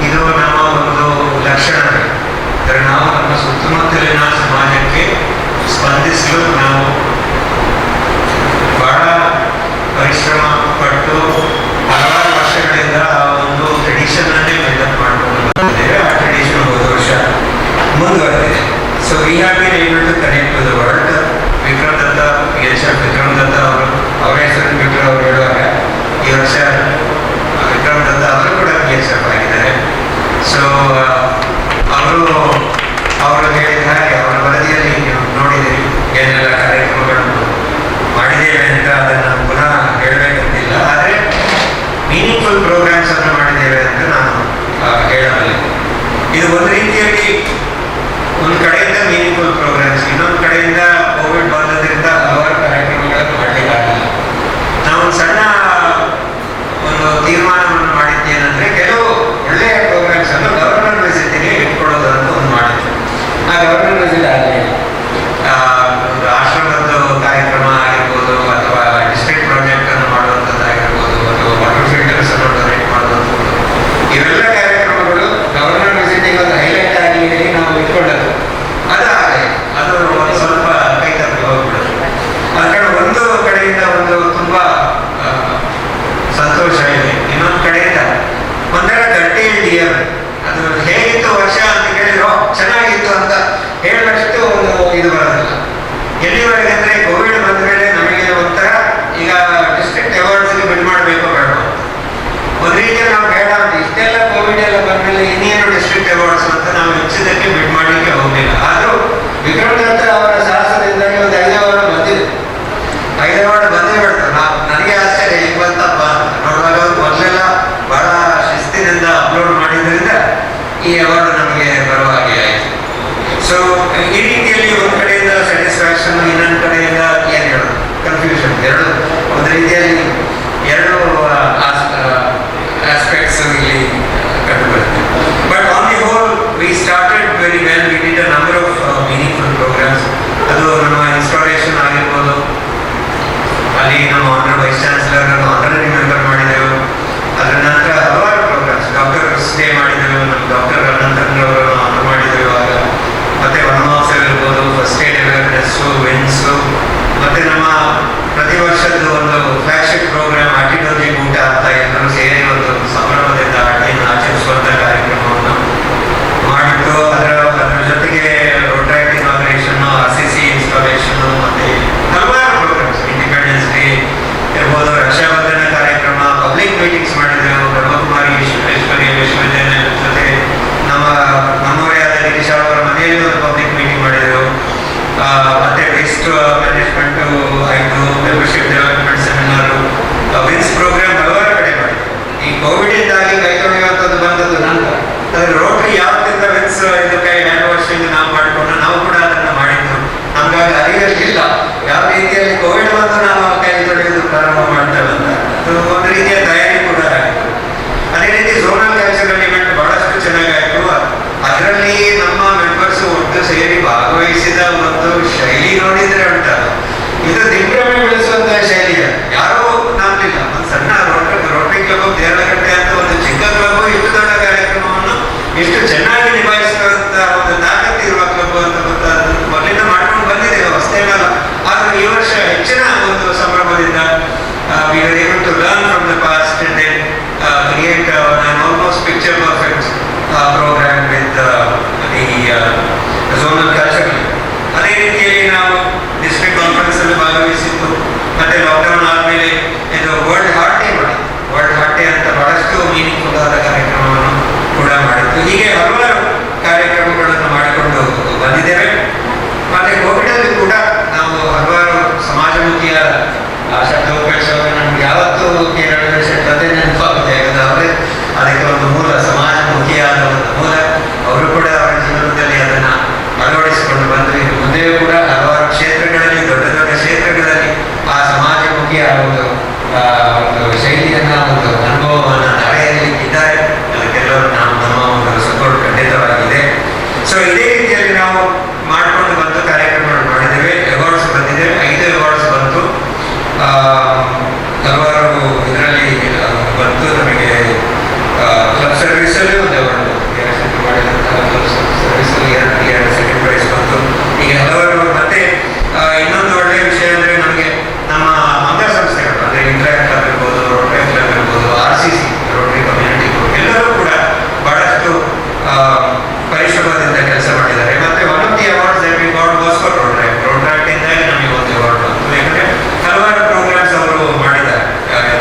ಇದು ನಮ್ಮ ಒಂದು ಲಕ್ಷಣ. ನಾವು ನಮ್ಮ ಸುತ್ತಮುತ್ತಲಿನ ಸಮಾಜಕ್ಕೆ ಸ್ಪಂದಿಸಲು ನಾವು ಬಹಳ ಪರಿಶ್ರಮ ಪಟ್ಟು ಹಲವಾರು ವರ್ಷಗಳಿಂದ ಆ ಒಂದು ಪ್ರೋಗ್ರಾಮ್ಸ್ ಅನ್ನು ಮಾಡಿದ್ದೇವೆ ಅಂತ ನಾನು ಹೇಳಬಲ್ಲೆ. ಇದು ಒಂದು ರೀತಿಯಲ್ಲಿ ಒಂದು ಕಡೆಯಿಂದ ಮೀನಿಂಗ್ಫುಲ್ ಪ್ರೋಗ್ರಾಮ್ಸ್, ಇನ್ನೊಂದು ಕಡೆಯಿಂದ ಕೋವಿಡ್ ಬಂದದ್ರಿಂದ ಹಲವಾರು ಕಾರ್ಯಕ್ರಮಗಳನ್ನು ಮಾಡಲಿಕ್ಕಾಗಲಿಲ್ಲ. ನಾವು ಒಂದು ಸಣ್ಣ ಒಂದು ತೀರ್ಮಾನವನ್ನು ಮಾಡಿದ್ದೇನೆಂದ್ರೆ ಕೆಲವು ಒಳ್ಳೆಯ ಪ್ರೋಗ್ರಾಮ್ಸ್ ಅನ್ನು ಗವರ್ನರ್ ವಿಸಿಟಿಗೆ ಇಟ್ಕೊಳ್ಳೋದು ಅಂತ ಒಂದು ಮಾಡಿದ್ವಿ. ಆ ಗವರ್ನರ್ ವಿಸಿಟ್ ಆಗಲಿಲ್ಲ. ಒಂದು ಆಶ್ರಮದ ಕಾರ್ಯಕ್ರಮ ಆಗಿರ್ಬೋದು, ಅಥವಾ ಡಿಸ್ಟ್ರಿಕ್ಟ್ ಪ್ರಾಜೆಕ್ಟ್ ಅನ್ನು ಮಾಡುವಂಥದ್ದಾಗಿರ್ಬೋದು, ಅಥವಾ ವಾಟರ್ ಫಿಲ್ಟರ್ಸ್ ಅನ್ನು ಡೊನೇಟ್ ಮಾಡುವಂಥದ್ದು, ಇವೆಲ್ಲ ಕಾರ್ಯಕ್ರಮಗಳು ಗವರ್ನರ್ ವಿಸಿಟಿಗೆ ಒಂದು ಹೈಲೈಟ್ ಆಗಿ ಹೇಳಿ ನಾವು ಇಟ್ಕೊಂಡದ್ದು. ಅದಾಗಲಿ ಅದು ಒಂದು ಸ್ವಲ್ಪ ಕೈ ತಪ್ಪಿ ಹೋಗ್ಬಿಡುತ್ತೆ. ಆ ಕಡೆ ಒಂದು ಕಡೆಯಿಂದ ಒಂದು ತುಂಬಾ ಸಂತೋಷ ಇದೆ, ಇನ್ನೊಂದು ಕಡೆಯಿಂದ ಒಂದರ 30 ಇಯರ್ ಅದು ಹೇಗಿತ್ತು ವರ್ಷ ಅಂತ ಕೇಳಿರೋ ಚೆನ್ನಾಗಿತ್ತು ಅಂತ ಹೇಳುವಷ್ಟು ಒಂದು ಇದು ಬರೋದಿಲ್ಲ. ಎಲ್ಲಿವರೆಗೆ ಅಂದ್ರೆ ಕೋವಿಡ್ ಬಂದ ಮೇಲೆ ನಮಗೆ ಒಂಥರ ಈಗ ಡಿಸ್ಟ್ರಿಕ್ಟ್ ಅವಾರ್ಡ್ಸ್ಗೆ ಬಿಡ್ ಮಾಡಬೇಕು ಬೇಡ, ಒಂದು ರೀತಿಯಲ್ಲಿ ನಾವು ಬೇಡ ಅಂತ ಇಷ್ಟೆಲ್ಲ ಕೋವಿಡ್ ಎಲ್ಲ ಬಂದ್ಮೇಲೆ ಇನ್ನೇನು ಡಿಸ್ಟ್ರಿಕ್ಟ್ ಅವಾರ್ಡ್ಸ್ ಅಂತ ನಾವು ಹೆಚ್ಚಿದ್ದಕ್ಕೆ ಬಿಡ್ ಮಾಡಲಿಕ್ಕೆ ಹೋಗಲಿಲ್ಲ. ಆದ್ರೂ ವಿಕ್ರಮ್ ದತ್ತ ಅವರ ಸಾಹಸದಿಂದಾಗಿ ಒಂದು 5 ಅವಾರ್ಡ್ ಬಂದಿದೆ. 5 ಅವಾರ್ಡ್ ಬಂದೇ ಬಿಡ್ತಾರೆ. ನನಗೆ ಆಶ್ಚರ್ಯ ಈಗ ಬಂತಪ್ಪ ಅಂತ ನೋಡುವಾಗ ಅವ್ರು ಮೊದಲೆಲ್ಲ ಬಹಳ ಶಿಸ್ತಿನಿಂದ ಅಪ್ಲೋಡ್ ಮಾಡಿದ್ರಿಂದ ಈ ಅವಾರ್ಡ್ ನಮಗೆ ಬರುವ ಹಾಗೆ ಆಯಿತು. ಸೊ ಈ ರೀತಿಯಲ್ಲಿ ಒಂದು ಕಡೆಯಿಂದ ಸ್ಯಾಟಿಸ್ಫ್ಯಾಕ್ಷನ್, ಇನ್ನೊಂದು ಕಡೆಯಿಂದ ಏನು ಹೇಳೋದು ಕನ್ಫ್ಯೂಷನ್, ಎರಡು ಒಂದು ರೀತಿಯಲ್ಲಿ ಎರಡು ಆಸ್ಪೆಕ್ಟ್ಸ್ ಇಲ್ಲಿ ಕಂಡು ಬರುತ್ತೆ. But on the whole we started very well. We did a number of meaningful programmes. ಅದು ನಮ್ಮ ಇನ್ಸ್ಟಾಲೇಷನ್ ಆಗಿರ್ಬೋದು, ಅಲ್ಲಿ ನಮ್ಮ honour vice chancellor honorary member ಮಾಡಿದೆವು. ಅದರ ನಂತರ ಹಲವಾರು ಪ್ರೋಗ್ರಾಮ್ಸ್, ಡಾಕ್ಟರ್ಸ್ ಡೇ ಮಾಡಿದೆವು, ನಮ್ಮ ಡಾಕ್ಟರ್ ಅನಂತರವರು ಆನರ್ ಮಾಡಿದೆವು ಆಗ. ಮತ್ತೆ ವನವಾಸ ಇರ್ಬೋದು, ಫಸ್ಟ್ ಏಡ್ ಅವೇರ್ನೆಸ್ಸು, ವಿನ್ಸು, ಮತ್ತೆ ನಮ್ಮ ಪ್ರತಿ ವರ್ಷದ ಒಂದು ಫ್ಲಾಗ್ಶಿಪ್ ಪ್ರೋಗ್ರಾಮ್ ಆಟಿಟೋಜಿ ಊಟ ಅಂತ ಎಲ್ಲರೂ ಸೇರಿ ಒಂದು ಸಂಭ್ರಮದಿಂದ ಅಡಿಯನ್ನು ಆಚರಿಸುವಂಥ ಕಾರ್ಯಕ್ರಮವನ್ನು ಮಾಡಿದ್ದು. ಅದರ ಜೊತೆಗೆ ರೋಟ್ರಾಕ್ಟ್ ಇನಾಗ್ರೇಷನ್, RCC ಇನ್ಸ್ಟಾಲೇಷನ್, ಮತ್ತೆ ಹಲವಾರು ಪ್ರೋಗ್ರಾಮ್ಸ್, ಇಂಡಿಪೆಂಡೆನ್ಸ್ ಡೇ ಇರ್ಬೋದು, ರಕ್ಷಾಬಂಧನ ಕಾರ್ಯಕ್ರಮ, ಪಬ್ಲಿಕ್ ಮೀಟಿಂಗ್ಸ್ ಮಾಡಿದೆವು. ಬ್ರಹ್ಮಕುಮಾರಿ ವಿಶ್ವೇಶ್ವರಯ್ಯ ವಿಶ್ವವಿದ್ಯಾಲಯದ ಜೊತೆ ನಮ್ಮವರೇ ಆದ ಗಿರೀಶ್ ಅವರ ಮನೆಯಲ್ಲಿ ಒಂದು ಪಬ್ಲಿಕ್ ಮೀಟಿಂಗ್ ಮಾಡಿದೆವು. ಮತ್ತೆ ವೇಸ್ಟ್ ಮ್ಯಾನೇಜ್ಮೆಂಟ್ ಆಯಿತು, ಮೆಂಬರ್ಶಿಪ್ ಡೆವಲಪ್ಮೆಂಟ್ ಸೆಮಿನಾರು, ವಿನ್ಸ್ ಪ್ರೋಗ್ರಾಮ್ ಹಲವಾರು ಕಡೆ ಮಾಡಿದ್ವಿ. ಈ ಕೋವಿಡ್ ಇಂದಾಗಿ ಕೈ ತೊಳೆಯುವಂಥದ್ದು ಬಂದದ್ದು ನಂತರ ಅದ್ರ ರೋಟ್ರಿ ಯಾವತ್ತಿಂದ ವಿನ್ಸ್ ಇದು ಕೈ ಹ್ಯಾಂಡ್ ವಾಷಿಂಗ್ ನಾವು ಮಾಡಿಕೊಂಡು ನಾವು ಕೂಡ ಅದನ್ನು ಮಾಡಿದ್ದು. ನಮ್ಗಾಗಿ ಅರಿವಿರಲಿಲ್ಲ ಯಾವ ರೀತಿಯಲ್ಲಿ ಕೋವಿಡ್ ಬಂದು ನಾವು ಕೈ ತೊಳೆಯೋದು ಪ್ರಾರಂಭ ಮಾಡ್ತೇವೆ ಅಂತ. ಅದು ಒಂದು ರೀತಿಯ ತಯಾರಿ ಕೂಡ ಆಗಿತ್ತು. ಅದೇ ರೀತಿ ಝೋನಲ್ ಕಲ್ಚರಲ್ ಇವೆಂಟ್ ಬಹಳಷ್ಟು ಚೆನ್ನಾಗಾಯಿತು. ಅದರಲ್ಲಿ ನಮ್ಮ ಮೆಂಬರ್ಸ್ ಒಟ್ಟು ಸೇರಿ ಭಾಗವಹಿಸಿದ ಒಂದು ಶೈಲಿ ನೋಡಿದ್ರೆ ಉಂಟಲ್ಲ, ಇದು ದಿಗ್ಭ್ರಮೆ ಬೆಳೆಸುವಂತಹ ಶೈಲಿ. ಯಾರೋ ನಂಬಲಿಲ್ಲ. ಒಂದು ಸಣ್ಣ ರೋಟರಿ ಕ್ಲಬ್ ದೇರಳಕಟ್ಟೆ ಅಂತ ಒಂದು ಚಿಕ್ಕ ಕ್ಲಬ್ ಇಷ್ಟು ದೊಡ್ಡ ಕಾರ್ಯಕ್ರಮವನ್ನು ಇಷ್ಟು ಚೆನ್ನಾಗಿ ನಿಭಾಯಿಸುವಂತ ಒಂದು ತಾಕತ್ತು ಇರುವ ಕ್ಲಬ್ ಅಂತ ಗೊತ್ತಾದ ಮೊದಲಿಂದ ಮಾಡ್ಕೊಂಡು ಬಂದಿದ್ದೇವೆ ಅಷ್ಟೇನಲ್ಲ. ಆದ್ರೆ ಈ ವರ್ಷ ಹೆಚ್ಚಿನ ಒಂದು ಸಂಭ್ರಮದಿಂದ we were able to learn from the past and then create an almost picture perfect program with the zonal culture. ಅದೇ ರೀತಿಯಲ್ಲಿ ನಾವು ಡಿಸ್ಟ್ರಿಕ್ಟ್ ಕಾನ್ಫರೆನ್ಸ್ ಅಲ್ಲಿ ಭಾಗವಹಿಸಿದ್ದು. ಮತ್ತೆ ಲಾಕ್ಡೌನ್ ಆದ್ಮೇಲೆ ಇದು ವರ್ಲ್ಡ್ ಹಾರ್ಟ್ ಡೇ ಮಾಡಿ, ವರ್ಲ್ಡ್ ಹಾರ್ಟ್ ಡೇ ಅಂತ ಬಹಳಷ್ಟು ಮೀನಿಂಗ್ಫುಲ್ ಆದ ಕಾರ್ಯಕ್ರಮವನ್ನು ಕೂಡ ಮಾಡಿದ್ದು. ಹೀಗೆ ಹಲವಾರು ಕಾರ್ಯಕ್ರಮಗಳನ್ನು ಮಾಡಿಕೊಂಡು ಬಂದಿದ್ದೇವೆ. ಮತ್ತೆ ಕೋವಿಡ್ ಅಲ್ಲಿ ಕೂಡ ನಾವು ಹಲವಾರು ಸಮಾಜಮುಖಿಯ ಶಬ್ದೋಪೇಕ್ಷವನ್ನು ನಮ್ಗೆ ಯಾವತ್ತೂ ಕೇರಳ ಶ್ರದ್ಧೆ ನೆನಪಾಗುತ್ತೆ. ಯಾಕಂದ್ರೆ ಅವರೇ ಅದಕ್ಕೆ ಒಂದು ಮೂಲ ಸಮಾಜಮುಖಿಯಾದ ಒಂದು ಮೂಲ. ಅವರು ಕೂಡ ಅವರ ಜೀವನದಲ್ಲಿ ಅದನ್ನ ಅಳವಡಿಸಿಕೊಂಡು ಬಂದ್ವಿ. ಮುಂದೆಯೂ ಕೂಡ ಹಲವಾರು ಕ್ಷೇತ್ರಗಳಲ್ಲಿ, ದೊಡ್ಡ ದೊಡ್ಡ ಕ್ಷೇತ್ರಗಳಲ್ಲಿ ಆ ಸಮಾಜಮುಖಿಯ ಒಂದು ಶೈಲಿಯನ್ನ, ಒಂದು ಅನುಭವವನ್ನು ನಡೆಯಲಿಕ್ಕಿದ್ದಾರೆ. ಅದಕ್ಕೆಲ್ಲರೂ ನಮ್ಮ ಒಂದು ಸಪೋರ್ಟ್ ಖಂಡಿತವಾಗಿದೆ. ಸೊ ಇದೇ ರೀತಿಯಲ್ಲಿ ನಾವು ಮಾಡಿಕೊಂಡು ಬಂದು ಕಾರ್ಯಕ್ರಮಗಳು ಮಾಡಿದ್ದೇವೆ. ಅವಾರ್ಡ್ಸ್ ಬಂದಿದೆ, 5 ಅವಾರ್ಡ್ಸ್ ಬಂತು. ಹಲವಾರು ಇದರಲ್ಲಿ ಬಂತು. ನಮಗೆ ಕ್ಲಬ್ ಸರ್ವಿಸ್ ಅಲ್ಲಿ ಒಂದು ಅವಾರ್ಡ್ ಮಾಡಿದಂತಹ ಕ್ಲಬ್ ಸರ್ವಿಸ್ ಅಲ್ಲಿ 2 ಸೆಕೆಂಡ್ ಪ್ರೈಸ್ ಬಂತು. ಈಗ ಹಲವಾರು. ಮತ್ತೆ ಇನ್ನೊಂದು ಒಳ್ಳೆಯ ವಿಷಯ ಅಂದ್ರೆ ನಮಗೆ ನಮ್ಮ ಅಂಗಸಂಸ್ಥೆಗಳು ಅಂದ್ರೆ ಇಂಟ್ರಾಕ್ಟ್ ಕ್ಲಬ್ ಇರ್ಬೋದು, ರೋಟರಿ ಕ್ಲಬ್ ಇರ್ಬೋದು, RCC ರೋಟರಿ ಕಮ್ಯುನಿಟಿ ಗ್ರೂಪ್ ಎಲ್ಲರೂ ಕೂಡ ಬಹಳಷ್ಟು ಪರಿಶ್ರಮದಿಂದ ಕೆಲಸ ಮಾಡಿದ್ದಾರೆ. ಮತ್ತೆ one of the awards that we got was for Rotaract ಇಂದಾಗಿ ನಮಗೆ ಒಂದು ಅವಾರ್ಡ್ ಬಂತು. ಯಾಕಂದ್ರೆ ಹಲವಾರು ಪ್ರೋಗ್ರಾಮ್ಸ್ ಅವರು ಮಾಡಿದ್ದಾರೆ.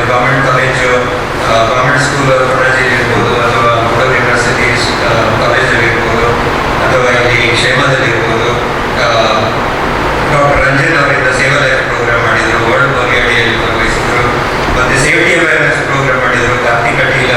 ಗವರ್ಮೆಂಟ್ ಕಾಲೇಜು, ಗವರ್ಮೆಂಟ್ ಸ್ಕೂಲ್ ಕೊಡಾಜಿಯಲ್ಲಿ ಇರ್ಬೋದು, ಅಥವಾ ಮೂಡಲ್ ಯೂನಿವರ್ಸಿಟಿ ಕಾಲೇಜಲ್ಲಿ ಇರ್ಬೋದು, ಅಥವಾ ಇಲ್ಲಿ ಕ್ಷೇಮದಲ್ಲಿ ಇರ್ಬೋದು. ಡಾಕ್ಟರ್ ರಂಜನ್ ಅವರಿಂದ ಸೇವಾ ಲೈಫ್ ಪ್ರೋಗ್ರಾಮ್ ಮಾಡಿದರು, ವರ್ಲ್ಡ್ ಪೋಲಿಯೋ ಡೇಯಲ್ಲಿ ಭಾಗವಹಿಸಿದ್ರು. ಮತ್ತೆ ಸೇಫ್ಟಿ ಅವೇರ್ನೆಸ್ ಪ್ರೋಗ್ರಾಮ್ ಮಾಡಿದರು. ಕಾರ್ತಿಕ ಟೀಲ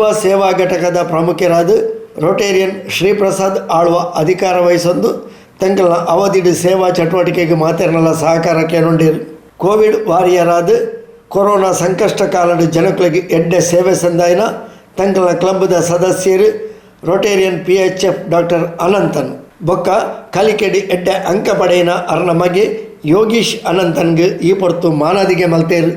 ಯುವ ಸೇವಾ ಘಟಕದ ಪ್ರಮುಖರಾದ ರೋಟೇರಿಯನ್ ಶ್ರೀಪ್ರಸಾದ್ ಆಳ್ವ ಅಧಿಕಾರ ವಹಿಸೊಂದು ತಂಗಳ ಅವಧಿಡು ಸೇವಾ ಚಟುವಟಿಕೆಗೆ ಮಾತೆರನಲ ಸಹಕಾರಕ್ಕೆ ನುಂಡಿರು. ಕೋವಿಡ್ ವಾರಿಯರಾದ ಕೊರೋನಾ ಸಂಕಷ್ಟ ಕಾಲದ ಜನಗಳಿಗೆ ಎಡ್ಡೆ ಸೇವೆ ಸಂದಾಯನ ತಂಗಳ ಕ್ಲಬ್ದ ಸದಸ್ಯರು ರೋಟೇರಿಯನ್ PHF ಡಾಕ್ಟರ್ ಅನಂತನ್ ಬೊಕ್ಕ ಕಲಿಕೆಡಿ ಎಡ್ಡೆ ಅಂಕ ಪಡೆಯಿನ ಅರ್ನ ಮಗೆ ಯೋಗೀಶ್ ಅನಂತನ್ಗೆ ಈ ಪೊರ್ತು ಮಾನದಿಗೆ ಮಲ್ತೇರು.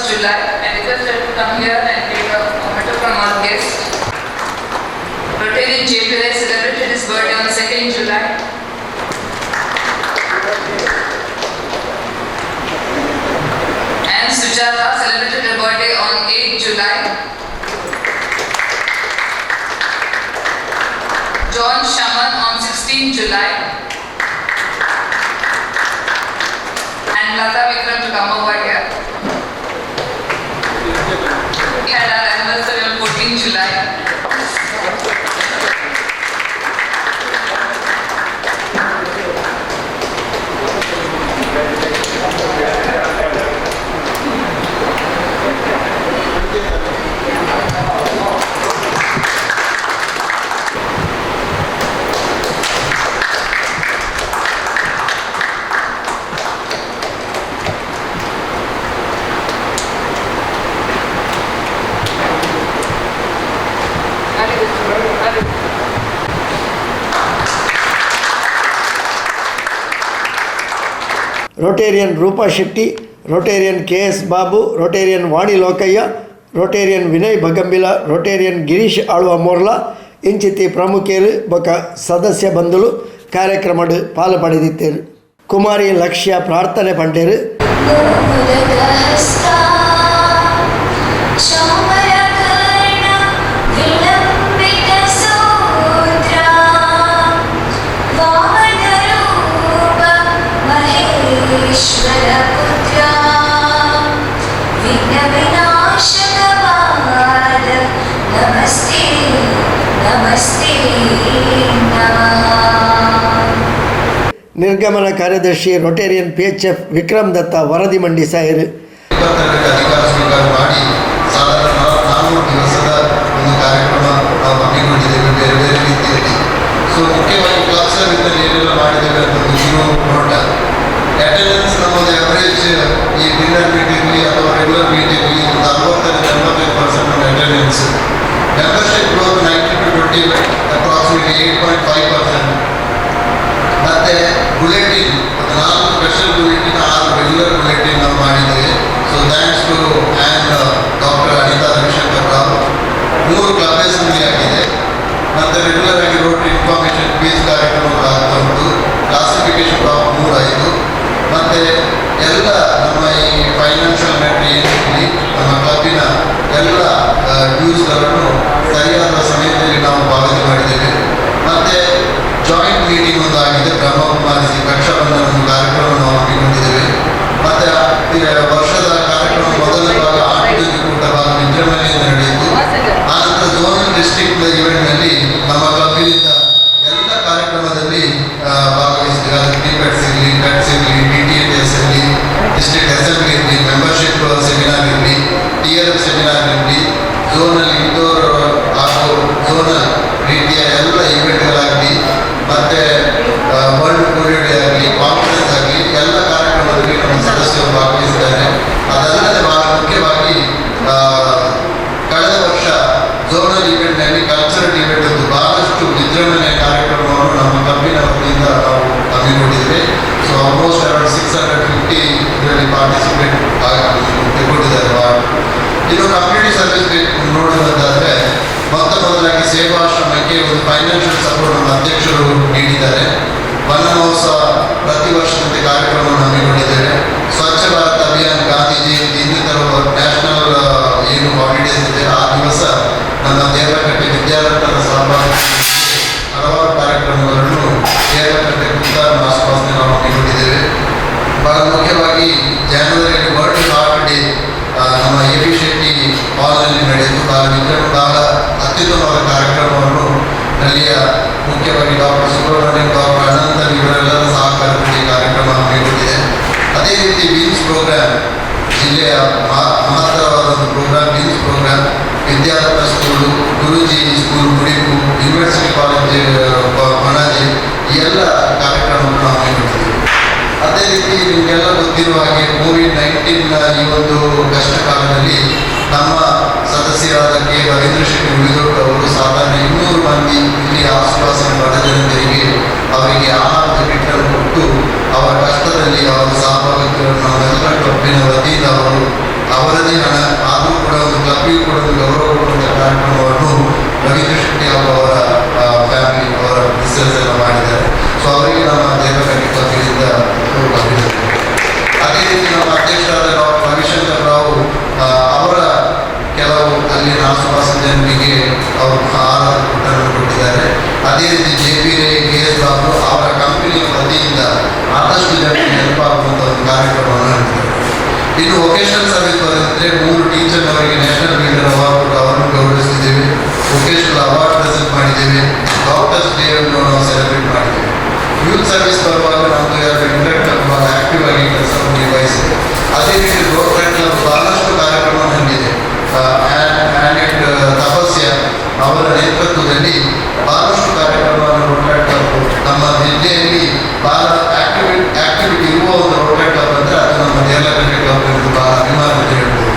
July. I requested to come here and take a photo from our guest. Rotarian JPI celebrated his birthday on 2nd July. And Sujata celebrated her birthday on 8th July. John Shaman on 16th July. And Lata Vikram to come over here. We had our anniversary on 14th July. Rotarian Roopa Shetty, Rotarian KS Babu, Rotarian Vani Lokayya, Rotarian Vinay Bagambila, Rotarian Girish Alva ಮೋರ್ಲ ಇಂಚಿತಿ ಪ್ರಮುಖರು ಬೊಕ ಸದಸ್ಯ ಬಂಧುಲು ಕಾರ್ಯಕ್ರಮಡು ಪಾಲು ಪಡೆದಿದ್ದೇರು. ಕುಮಾರಿ ಲಕ್ಷ್ಯ ಪ್ರಾರ್ಥನೆ ಪಂಡೇರು. ನಿರ್ಗಮನ ಕಾರ್ಯದರ್ಶಿ ರೋಟೇರಿಯನ್ PHF ವಿಕ್ರಮ್ ದತ್ತ ವರದಿ ಮಂಡಿಸಾಯರು. ಅಧಿಕಾರ ಸ್ವೀಕಾರ ಮಾಡಿ ಸಾಧಾರಣ 400 ದಿವಸದ ಒಂದು ಕಾರ್ಯಕ್ರಮ ನಾವು ಹಮ್ಮಿಕೊಂಡಿದ್ದೇವೆ ಬೇರೆ ಬೇರೆ ರೀತಿಯಲ್ಲಿ. ಸೊ ಮುಖ್ಯವಾಗಿ ಕ್ಲಸ್ಟರ್ ಇದರಲ್ಲಿ ಏನೆಲ್ಲ ಮಾಡಿದ್ದೇವೆ ಅಂತ ನೀವು ನೋಟ ಅಟೆಂಡೆನ್ಸ್ ನಮ್ಮದು ಆವರೇಜ್ ಈ ಡಿನ್ನರ್ ಮೀಟಿಂಗ್ಲಿ ಅಥವಾ ರೆಗ್ಯುಲರ್ ಮೀಟಿಂಗ್ಲಿ 40-85% ಅಟೆಂಡೆನ್ಸ್. Membership growth 90-20 approximately 8.5%. ಮತ್ತು bulletin 4 special bulletin 6 regular bulletin ನಾವು ಮಾಡಿದ್ದೇವೆ. So thanks to and doctor Anitha Ravishankar Rao. 3 club assembly ಆಗಿದೆ. ಮತ್ತು ರೆಗ್ಯುಲರ್ ಆಗಿ ರೋಟರಿ ಇನ್ಫಾರ್ಮೇಷನ್ ಕ್ವಿಜ್ ಕಾರ್ಯಕ್ರಮಗಳು ಆಗ್ತಾ ಉಂಟು. ಕ್ಲಾಸಿಫಿಕೇಶನ್ ಟಾಪ್ 3 ಆಯಿತು. ಮತ್ತು ಎಲ್ಲ ನಮ್ಮ ಈ ಫೈನಾನ್ಷಿಯಲ್ ಮ್ಯಾಟ್ರ್ ಏನಿರಲಿ ನಮ್ಮ ಕ್ಲಬ್ಬಿನ ಎಲ್ಲ ಡ್ಯೂಸ್ಗಳನ್ನು ಸರಿಯಾದ ಸಮಯದಲ್ಲಿ ನಾವು ಪಾವತಿ ಮಾಡಿದ್ದೇವೆ. ಮತ್ತು ಜಾಯಿಂಟ್ ಮೀಟಿಂಗ್ ಒಂದು ಆಗಿದೆ. ಬ್ರಹ್ಮಕುಮಾರಿಸಿ ರಕ್ಷಾಬಂಧನ ಒಂದು ಕಾರ್ಯಕ್ರಮ ನಾವು ಹಮ್ಮಿಕೊಂಡಿದ್ದೇವೆ. ಮತ್ತು ವರ್ಷದ ಕಾರ್ಯಕ್ರಮ ಮೊದಲ ಭಾಗ ಆಟೋಟ ಭಾಗ ವಿಜೃಂಭಣೆಯಿಂದ ನಡೆಯಿತು. ಆನಂತರ ಝೋನಲ್ ಡಿಸ್ಟ್ರಿಕ್ಟ್ ಇವೆಂಟ್ನಲ್ಲಿ ನಮ್ಮ ಕ್ಲಬ್ಬಿನಿಂದ ಎಲ್ಲ ಕಾರ್ಯಕ್ರಮದಲ್ಲಿ ಭಾಗವಹಿಸಿದ್ದೇವೆ. ಅದು ಡಿಪೆಟ್ಸ್ ಇರಲಿ, ಪೆಟ್ಸ್ ಇರಲಿ, DTS ಇರಲಿ, ಡಿಸ್ಟ್ರಿಕ್ಟ್ ಅಸೆಂಬ್ಲಿ ಇರಲಿ, ಮೆಂಬರ್ಶಿಪ್ ಸೆಮಿನಾರ್ ಇರಲಿ, TR ವರ್ಲ್ಡ್ ಕೊರಿಯೋ ಡೇ ಆಗಲಿ, ಕಾನ್ಫರೆನ್ಸ್ ಆಗಲಿ, ಎಲ್ಲ ಕಾರ್ಯಕ್ರಮದಲ್ಲಿ ನಮ್ಮ ಸದಸ್ಯರು ಭಾಗವಹಿಸಿದ್ದಾರೆ. ಅದಲ್ಲದೆ ಬಹಳ ಮುಖ್ಯವಾಗಿ ಕಳೆದ ವರ್ಷ ಝೋನಲ್ ಇವೆಂಟ್ನಲ್ಲಿ ಕಲ್ಚರಲ್ ಇವೆಂಟ್ ಒಂದು ಬಹಳಷ್ಟು ವಿಜೃಂಭಣೆಯ ಕಾರ್ಯಕ್ರಮವನ್ನು ನಮ್ಮ ಕ್ಲಬ್ಬಿನ ವತಿಯಿಂದ ನಾವು ಹಮ್ಮಿಕೊಂಡಿದ್ದೇವೆ. ಸೊ ಆಲ್ಮೋಸ್ಟ್ ಅರೌಂಡ್ 650 ಇದರಲ್ಲಿ ಪಾರ್ಟಿಸಿಪೇಟ್ ತಗೊಂಡಿದ್ದಾರೆ. ಇನ್ನು ಕಮ್ಯುನಿಟಿ ಸರ್ವಿಸ್ ನೋಡುವುದಾದರೆ ಮೊದಲಾಗಿ ಸೇವಾಶ್ರಮಕ್ಕೆ ಒಂದು ಫೈನಾನ್ಷಿಯಲ್ ಸಪೋರ್ಟ್ ನಮ್ಮ ಅಧ್ಯಕ್ಷರು ನೀಡಿದ್ದಾರೆ. ವನ ಮಹೋತ್ಸವ ಪ್ರತಿ ವರ್ಷದಂತೆ ಕಾರ್ಯಕ್ರಮವನ್ನು ಹಮ್ಮಿಕೊಂಡಿದ್ದೇವೆ. ಸ್ವಚ್ಛ ಭಾರತ್ ಅಭಿಯಾನ್, ಗಾಂಧಿ ಜಯಂತಿ ಇನ್ನಿತರ ನ್ಯಾಷನಲ್ ಏನು ಹಾಲಿಡೇಸ್ ಇದೆ ಆ ದಿವಸ ನಮ್ಮ ದೇವರಕಟ್ಟೆ ವಿದ್ಯಾರ್ಥಿಗಳ ಸಹಭಾಗಿತ್ವದಲ್ಲಿ ಹಲವಾರು ಕಾರ್ಯಕ್ರಮಗಳನ್ನು ದೇವರಕಟ್ಟೆ ಕುಂದಾರ ಆಸುಪಾಸಿನಲ್ಲಿ ನಾವು ಹಮ್ಮಿಕೊಂಡಿದ್ದೇವೆ. ಬಹಳ ಮುಖ್ಯವಾಗಿ ಜಾನ್ವರಿಯಲ್ಲಿ ವರ್ಲ್ಡ್ ಹಾರ್ಟ್ ಡೇ ನಮ್ಮ ಎ.ವಿ. ಶೆಟ್ಟಿ ಹಾಲ್ನಲ್ಲಿ ನಡೆಯಿತು. ಬಹಳ ಅತ್ಯುತ್ತಮವಾದ ಕಾರ್ಯಕ್ರಮವನ್ನು ಅಲ್ಲಿಯ ಮುಖ್ಯವಾಗಿ ಡಾಕ್ಟರ್ ಸುಬ್ರಹ್ಮಣ್ಯಂ, ಡಾಕ್ಟರ್ ಅನಂತನ್ ಇವರೆಲ್ಲರ ಸಹಕಾರದಲ್ಲಿ ಕಾರ್ಯಕ್ರಮ ಹಮ್ಮಿಕೊಂಡಿದೆ. ಅದೇ ರೀತಿ ವೀಲ್ಸ್ ಪ್ರೋಗ್ರಾಮ್, ಜಿಲ್ಲೆಯ ಮಹತ್ತರವಾದ ಒಂದು programme wheels programme, Vidyaratna school, Guruji school Mudipu, university college Panaji, ಈ ಎಲ್ಲ ಕಾರ್ಯಕ್ರಮವನ್ನು ಹಮ್ಮಿಕೊಂಡಿದ್ದೇವೆ. ಅದೇ ರೀತಿ ನಿಮಗೆಲ್ಲ ಗೊತ್ತಿರುವ ಹಾಗೆ ಕೋವಿಡ್-19 ಈ ಒಂದು ಕಷ್ಟ ಕಾಲದಲ್ಲಿ ನಮ್ಮ ಸದಸ್ಯರಾದ ಕೆ. ರವೀಂದ್ರ ಶೆಟ್ಟಿ ಉಳಿದೊಟ್ಟು ಅವರು ಸಾಧಾರಣ 200 ಮಂದಿ ಇಲ್ಲಿ ಆಸುಪಾಸಿನ ಬಡ ಜನತೆಗೆ ಅವರಿಗೆ ಆಹಾರದ ಕಿಟ್ಟನ್ನು ಕೊಟ್ಟು ಅವರ ಕಷ್ಟದಲ್ಲಿ ಅವರ ಸಹಭಾಗಿತ್ವವನ್ನು ನಾವೆಲ್ಲ ಕ್ಲಬ್ಬಿನ ವತಿಯಿಂದ ಅವರು ಅವರದೇ ಹಣ ಆದರೂ ಕೂಡ ಒಂದು ಕ್ಲಬ್ಬಿಗೆ ಕೂಡ ಒಂದು ಗೌರವ ಕೊಡುವಂಥ ಕಾರ್ಯಕ್ರಮವನ್ನು ರವೀಂದ್ರ ಶೆಟ್ಟಿ ಅವರ ಫ್ಯಾಮಿಲಿ ಅವರ ಮಿಸ್ಸಸ್ ಎಲ್ಲ ಮಾಡಿದ್ದಾರೆ. ಸೊ ಅವರಿಗೆ ನಮ್ಮ ದೇವರಕಟ್ಟೆ ಕ್ಲಬ್ಬಿನಿಂದ ಅದೇ ರೀತಿ ನಮ್ಮ ಅಧ್ಯಕ್ಷರಾದ ಡಾಕ್ಟರ್ ರವಿಶಂಕರ್ ರಾವ್ ಅವರ ಕೆಲವು ಅಲ್ಲಿನ ಆಸುಪಾಸಿನ ಜನರಿಗೆ ಅವರು ಆಹಾರದ ಕಿಟ್ಟನ್ನು ಕೊಟ್ಟಿದ್ದಾರೆ. ಅದೇ ರೀತಿ JP ರೈ KS ಬಾಬು ಅವರ ಕಂಪನಿಯ ವತಿಯಿಂದ ಆದಷ್ಟು ಜನರಿಗೆ ಹೆಲ್ಪ್ ಆಗುವಂಥ ಒಂದು ಕಾರ್ಯಕ್ರಮವನ್ನು ನಡೆಸಿದ್ದಾರೆ. ಇನ್ನು ವೊಕೇಶನಲ್ ಸರ್ವಿಸ್ ಬರೆದಿದ್ದರೆ 3 ಟೀಚರ್ನವರಿಗೆ ನ್ಯಾಷನಲ್ ಲೀಡರ್ ಅವಾರ್ಡ್ ಅವರನ್ನು ಗೌರವಿಸಿದ್ದೇವೆ. ವೊಕೇಶನಲ್ ಅವಾರ್ಡ್ ಪ್ರೆಸೆಂಟ್ ಮಾಡಿದ್ದೇವೆ. ಡಾಕ್ಟರ್ಸ್ ಡೇ ಅನ್ನು ನಾವು ಸೆಲೆಬ್ರೇಟ್ ಮಾಡಿದ್ದೇವೆ. ಯೂತ್ ಸರ್ವಿಸ್ ಬರುವಾಗ ನಮ್ಮದು 2 ಇಂಟರ್ಕ್ಲಬ್ ಬಹಳ ಆಕ್ಟಿವ್ ಆಗಿ ಕೆಲಸವನ್ನು ನಿರ್ವಹಿಸಿದೆ. ಅದೇ ರೀತಿ ರೋಟರಿ ಕ್ಲಬ್ ಬಹಳಷ್ಟು ಕಾರ್ಯಕ್ರಮವನ್ನು ಹೊಂದಿದೆ. ತಪಸ್ಯ ಅವರ ನೇತೃತ್ವದಲ್ಲಿ ಬಹಳಷ್ಟು ಕಾರ್ಯಕ್ರಮವನ್ನು ರೋಟರಿ ಕ್ಲಬ್ ನಮ್ಮ ಜಿಲ್ಲೆಯಲ್ಲಿ ಬಹಳ ಆಕ್ಟಿವಿಟಿ ಇರುವ ಒಂದು ರೋಟರಿ ಕ್ಲಬ್ ಅಂದರೆ ಅದು ನಮ್ಮ ದೇವರಕಟ್ಟೆ ಕ್ಲಬ್ ಎಂದು ಬಹಳ ಅಭಿಮಾನ ಅಂತ ಹೇಳ್ಬೋದು.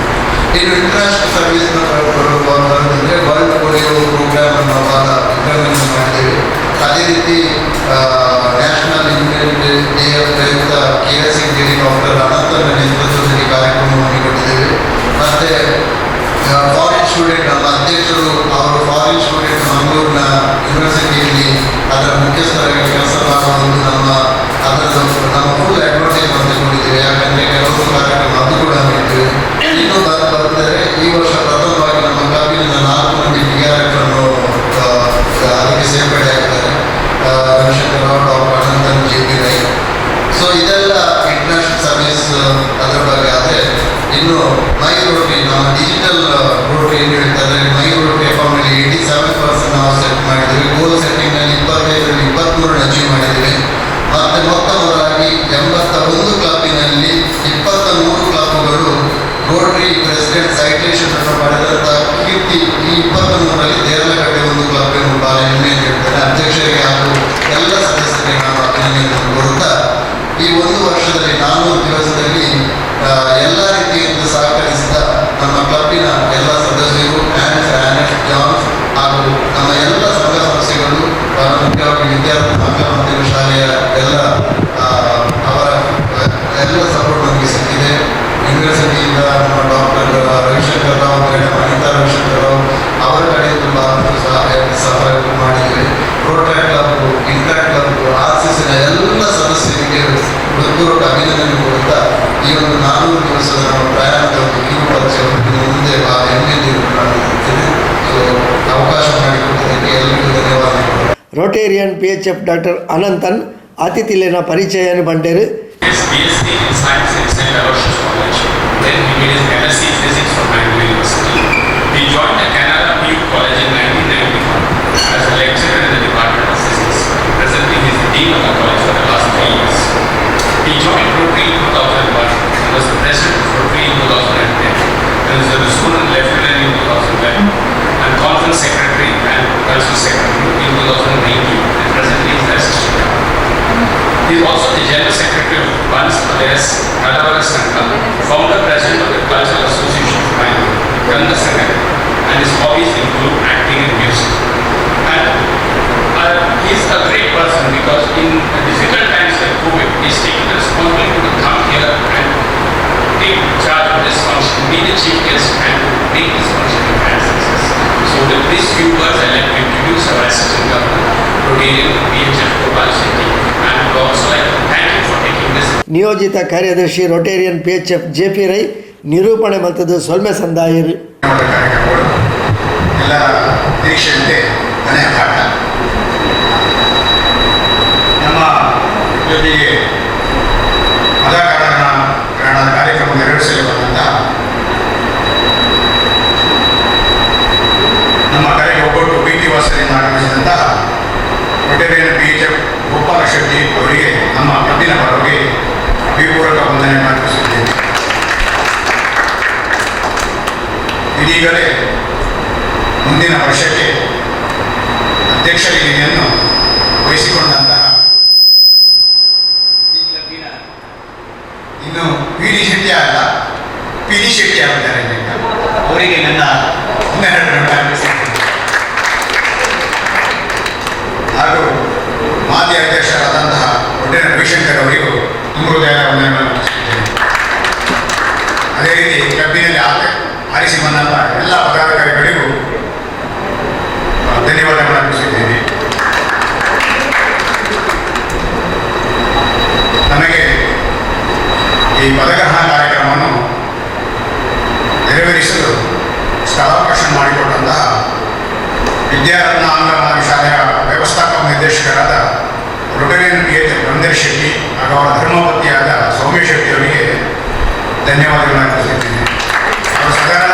ಇನ್ನು ಇಂಟರ್ನ್ಯಾಷನಲ್ ಸರ್ವಿಸ್ನ ಬರೋದಂದರೆ ವರ್ಲ್ಡ್ ಪೋಲಿಯೋ ಪ್ರೋಗ್ರಾಮ್ ಅನ್ನು ಬಹಳ ವಿಜೃಂಭಣೆ ಮಾಡಿದ್ದೇವೆ. ಅದೇ ರೀತಿ ನ್ಯಾಷನಲ್ ಇಮ್ಯುನಿಟಿ ಡೇ ಪ್ರಯುಕ್ತ KS ಡಾಕ್ಟರ್ ಅನಂತನ ನೇತೃತ್ವದಲ್ಲಿ ಕಾರ್ಯಕ್ರಮ ಹಮ್ಮಿಕೊಂಡಿದ್ದೇವೆ. ಮತ್ತು ಫಾರಿನ್ ಸ್ಟೂಡೆಂಟ್ ನಮ್ಮ ಅಧ್ಯಕ್ಷರು ಅವರು ಫಾರಿನ್ ಸ್ಟೂಡೆಂಟ್ ಮಂಗಳೂರಿನ ಯೂನಿವರ್ಸಿಟಿಯಲ್ಲಿ ಅದರ ಮುಖ್ಯಸ್ಥರಾಗಿ ಕೆಲಸ ಮಾಡುವುದು ನಮ್ಮ ಫುಲ್ ಅಡ್ವಾಂಟೇಜ್ ಅಂತ ನೋಡಿದ್ದೇವೆ. ಯಾಕಂದರೆ ಕೆಲವು ಕಾರ್ಯಕ್ರಮ ಅದು ಕೂಡ ಮಾಡಿದ್ದೇವೆ. ಇನ್ನೂ ಬರುತ್ತಾರೆ. ಈ ವರ್ಷ ಪ್ರಥಮವಾಗಿ ನಮ್ಮ ಕ್ಲಬ್ಬಿನ 4 ಮಂದಿ DRF ಅನ್ನು ಅದಕ್ಕೆ ಸೇರ್ಪಡೆ ಆಗಿದ್ದಾರೆ. Ravishankar Rao, doctor Ananthan, JP Rai. So ಇದೆಲ್ಲ ಇಂಟರ್ನ್ಯಾಷನಲ್ ಸರ್ವಿಸ್ ಅದರ ಬಗ್ಗೆ. ಆದರೆ ಇನ್ನು ಮೈ ರೋಟರಿ ನಮ್ಮ ಡಿಜಿಟಲ್ ರೋಟರಿ ಏನು ಹೇಳ್ತಾರೆ, ಮೈ ರೋಟರಿ ಅಕೌಂಟಲ್ಲಿ 87% ನಾವು ಸೆಟ್ ಮಾಡಿದ್ದೇವೆ. ಗೋಲ್ ಸೆಟ್ಟಿಂಗ್ನಲ್ಲಿ 25ರಲ್ಲಿ 23 ಅಚೀವ್ ಮಾಡಿದ್ದೇವೆ. ಮತ್ತು ಮೊದಲಾಗಿ 81 ಕ್ಲಬ್ಬಿನಲ್ಲಿ 23 ಕ್ಲಬ್ಗಳು ರೋಟರಿ ಪ್ರೆಸಿಡೆಂಟ್ ಸೈಟೇಷನ್ ಅನ್ನು ಪಡೆದಂಥ ಕೀರ್ತಿ ಈ 23ರಲ್ಲಿ ದೇವರಕಟ್ಟೆ ಒಂದು ಕ್ಲಬ್ ಎಂದು ಬಹಳ ಹೆಮ್ಮೆ ಅಂತ ಹೇಳ್ತಾರೆ. ಅಧ್ಯಕ್ಷರಿಗೆ ಹಾಗೂ ಎಲ್ಲ ಸದಸ್ಯರಿಗೆ ನಾನು ಅಭಿನಂದನೆಯನ್ನು ಕೋರುತ್ತಾ ಈ 1 ವರ್ಷದಲ್ಲಿ 400 ದಿವಸದಲ್ಲಿ ಎಲ್ಲ ರೀತಿಯಿಂದ ಸಹಕರಿಸಿದ ನಮ್ಮ ಕ್ಲಬ್ಬಿನ ಎಲ್ಲ ಸದಸ್ಯರು, ಜಾನ್ಸ್ ಹಾಗೂ ನಮ್ಮ ಎಲ್ಲ ಸಂಘ ಸಂಸ್ಥೆಗಳು, ಮುಖ್ಯವಾಗಿ ವಿದ್ಯಾರ್ಥಿ ಮಕ್ಕಳ ಮಾಧ್ಯಮ ಶಾಲೆಯ ಎಲ್ಲ ಅವರ ಎಲ್ಲ ಸಪೋರ್ಟ್ ನಮಗೆ ಸಿಕ್ಕಿದೆ. ಯೂನಿವರ್ಸಿಟಿಯಿಂದ ನಮ್ಮ ಡಾಕ್ಟರ್ ರವಿಶಂಕರ್ ರಾವ್, ಅನಿತಾ ರವಿಶಂಕರ್ ರಾವ್ ಅವರ ಕಡೆಯಿಂದ ಬಹಳಷ್ಟು ಸಹಾಯ ಮಾಡಿದ್ದೇವೆ. ರೋಟರಿ ಕ್ಲಬ್, ಇಂಟರ್ ಕ್ಲಬ್, RCCನ ಎಲ್ಲ ಸದಸ್ಯರಿಗೆ ಹೃತ್ಪೂರ್ವಕ ಅಭಿನಂದನೆ ಕೊಡುತ್ತಾ ಈ ಒಂದು 400 ದಿವಸದ ನಮ್ಮ ಪ್ರಯಾಣದ ಒಂದು ಕಿರು ಪರಿಚಯವನ್ನು ಮುಂದೆ ಬಹಳ ಹೆಮ್ಮೆಯಿಂದ ಮಾಡಿದ್ದೇನೆ. ಸೊ ಅವಕಾಶ ಮಾಡಿಕೊಟ್ಟಿದ್ದಕ್ಕೆ ಎಲ್ಲರಿಗೂ ಧನ್ಯವಾದಗಳು. ರೋಟೇರಿಯನ್ PHF ಡಾಕ್ಟರ್ ಅನಂತನ್ ಅತಿಥಿಲಿನ ಪರಿಚಯನ ಬಂಡೇರು. BSc in Science in St. Aloysius College. Then he did his MSc in Physics from Bangalore University. He joined the Canara Youth College in 1991 as a lecturer in the Department of Physics. Presently, he is the Dean of the college for the last 3 years. He joined Rotary in 2001 and was the President of Rotary in 2010. He was the Student Lieutenant in 2011 and Conference Secretary and Cultural Secretary in 2019. And presently, he is the Assistant. He is also the General Secretary of Banis Palace, Nalawala Sangha, founder president of the Cultural Association of Bangalore, Ganga Sangha, and his hobbies include acting and music. And he is a great person because in difficult times like COVID, he is taking the responsibility to come here and take charge of this function, be the chief guest, and make this function a grand success. So with these few words, I like to introduce our Assistant Governor, Rotarian BHF Gopal Shetty, and would also like to thank you for taking this. ನಿಯೋಜಿತ ಕಾರ್ಯದರ್ಶಿ Rotarian PHF JP Rai ನಿರೂಪಣೆ ಮಲ್ತದ್ದು ಸೊಲ್ಮೆ ಸಂದಾಯರು. ಕಾರ್ಯಕ್ರಮಗಳು ಎಲ್ಲರ ನಿರೀಕ್ಷೆಯಂತೆ ಮನೆಯ ಪಾಠ. ನಮ್ಮ ಜೊತೆಗೆ ಮದಕರಣದ ಕಾರ್ಯಕ್ರಮ ನೆರವೇರಿಸಲು ಬಂದಂತಹ ನಮ್ಮ ಕರೆಗೆ ಒಗ್ಗಟ್ಟು BT ವಾಸನೆಯಿಂದ ಆಗಮಿಸಿದಂತಹ ರೊಟೇರಿಯನ್ BHF ಗೋಪಾಲ ಶೆಟ್ಟಿ ಅವರಿಗೆ ನಮ್ಮ ಕ್ಲಬ್ಬಿನ ಪರವಾಗಿ ಅಭಿಪೂರ್ವಕ ವಂದನೆ ಅರ್ಪಿಸುತ್ತೇನೆ. ಇದೀಗಲೇ ಮುಂದಿನ ವರ್ಷಕ್ಕೆ ಅಧ್ಯಕ್ಷಗಿರಿಯನ್ನು ವಹಿಸಿಕೊಂಡಂತಹ ಈ ಕ್ಲಬ್ಬಿನ ಇನ್ನು PD ಶೆಟ್ಟಿ ಅಲ್ಲ PD ಶೆಟ್ಟಿ ಆಗಿದ್ದಾರೆ. ಅವರಿಗೆ ನನ್ನ ವಂದನೆಗಳನ್ನು ಅರ್ಪಿಸುತ್ತೇನೆ. ಹಾಗೂ ಮಾಜಿ ಅಧ್ಯಕ್ಷರಾದಂತಹ ಒಡೆಯ ರವಿಶಂಕರ್ ಅವರಿಗೂ ತುಂಬ ಹೃದಯದ ವಂದನೆಗಳನ್ನು ಅರ್ಪಿಸುತ್ತೇನೆ. ಅದೇ ರೀತಿ ಕ್ಲಬ್ಬಿನಲ್ಲಿ ಆರಿಸಿ ಬಂದಂತಹ ಎಲ್ಲ ಪದಾಧಿಕಾರಿಗಳಿಗೂ ಧನ್ಯವಾದಗಳನ್ನು ಅರ್ಪಿಸುತ್ತೇನೆ. ನಮಗೆ ಈ ಪದಗ್ರಹಣ ಕಾರ್ಯಕ್ರಮವನ್ನು ನೆರವೇರಿಸಲು ಸ್ಥಳಾವಕಾಶ ಮಾಡಿಕೊಟ್ಟಂತಹ ವಿದ್ಯಾರತ್ನ ಆಂಗ್ಲ ಮಾಧ್ಯಮ ಶಾಲೆಯ ವ್ಯವಸ್ಥಾಪಕ ನಿರ್ದೇಶಕರಾದ ರೊಟೇರಿಯನ್ BHF ಗಂಧೇಶ್ ಶೆಟ್ಟಿ ಹಾಗೂ ಅವರ ಧರ್ಮಪತ್ನಿಯಾದ ಸೌಮ್ಯ ಶೆಟ್ಟಿ ಅವರಿಗೆ ಧನ್ಯವಾದಗಳನ್ನು ಅರ್ಪಿಸುತ್ತೇನೆ. ಅವರು ಸಾಧಾರಣ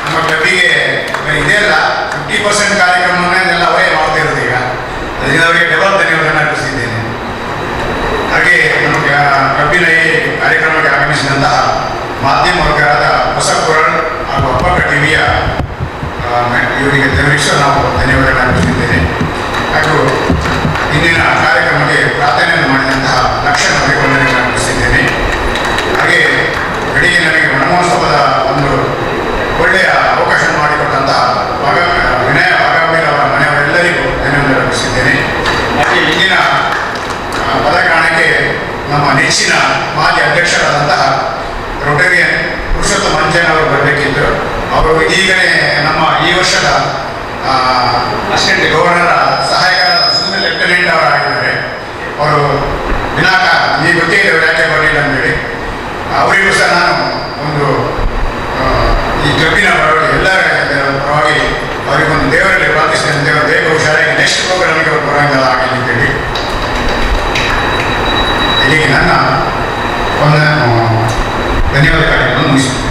ನಮ್ಮ ಕ್ಲಬ್ಬಿಗೆ ಇದೇ ಅಲ್ಲ 50% ಕಾರ್ಯಕ್ರಮವನ್ನೆಲ್ಲ ಅವರೇ ಮಾಡ್ತಾ ಇರೋದು. ಈಗ ಅದರಿಂದ ಅವರಿಗೆ ಡಬಲ್ ಧನ್ಯವಾದಗಳನ್ನು ಅರ್ಪಿಸಿದ್ದೇನೆ. ಹಾಗೆ ನಮ್ಮ ಕ್ಲಬ್ಬಿನ ಈ ಕಾರ್ಯಕ್ರಮಕ್ಕೆ ಆಗಮಿಸಿದಂತಹ ಮಾಧ್ಯಮ ವರ್ಗರಾದ ಹೊಸ ಕುರಳ್ ಹಾಗೂ ಅಪ್ಪಕ್ಕ ಟಿವಿಯ ಇವರಿಗೆ ನಾವು ಧನ್ಯವಾದಗಳನ್ನು ಅರ್ಪಿಸಿದ್ದೇನೆ. ಹಾಗೂ ಇಂದಿನ ಕಾರ್ಯಕ್ರಮಕ್ಕೆ ಪ್ರಾರ್ಥನೆಯನ್ನು ಮಾಡಿದಂತಹ ಲಕ್ಷಣವರಿಗೆ ವಂದನೆಗಳನ್ನು ಅರ್ಪಿಸಿದ್ದೇನೆ. ಹಾಗೆ ಬೆಳಿಗ್ಗೆ ನನಗೆ ವನಮಹೋತ್ಸವದ ಒಂದು ಒಳ್ಳೆಯ ಅವಕಾಶ ಮಾಡಿಕೊಟ್ಟಂತಹ ವಿನಯ ಭಾಗವೀರ್ ಅವರ ಮನೆಯವರೆಲ್ಲರಿಗೂ ಧನ್ಯವಾದ ಅರ್ಪಿಸಿದ್ದೇನೆ. ಹಾಗೆ ಇಂದಿನ ಪದಗ್ರಹಣಕ್ಕೆ ನಮ್ಮ ನೆಚ್ಚಿನ ಮಾಜಿ ಅಧ್ಯಕ್ಷರಾದಂತಹ ರೊಟೇರಿಯನ್ ಪುರುಷೋತ್ತಮ ಮಂಜನ್ ಅವರು ಬರಬೇಕಿದ್ದರು. ಅವರು ಈಗಲೇ ನಮ್ಮ ಈ ವರ್ಷದ ಅಸಿಸ್ಟೆಂಟ್ ಗವರ್ನರ್ ಸಹಾಯಕರಾದ ಸುಮ್ಮನೆ ಲೆಫ್ಟಿನೆಂಟ್ ಅವರಾಗಿದ್ದಾರೆ. ಅವರು ದಿನಾಂಕ ಈ ಗೊತ್ತೇ ಇದೆ ಯಾಕೆ ಬರಲಿಲ್ಲ ಅಂತೇಳಿ. ಅವರಿಗೂ ಸಹ ನಾನು ಒಂದು ಈ ಕ್ಲಬ್ಬಿನ ಪರವಾಗಿ ಎಲ್ಲರ ಪರವಾಗಿ ಅವರಿಗೊಂದು ದೇವರಲ್ಲಿ ಪ್ರಾರ್ಥಿಸ್ತೇನೆ. ದೇವರ ಬೇಗ ಹುಷಾರಾಗಿ ನೆಕ್ಸ್ಟ್ ಪ್ರೋಗ್ರಾಮಿಗೆ ಅವರು ಬರೋಂಗೆಲ್ಲ ಆಗಲಿ ಅಂತೇಳಿ ಇಲ್ಲಿಗೆ ನನ್ನ ಒಂದು ಧನ್ಯವಾದ ಕಾರ್ಯಕ್ರಮವನ್ನು ಮುಗಿಸ್ತೇನೆ.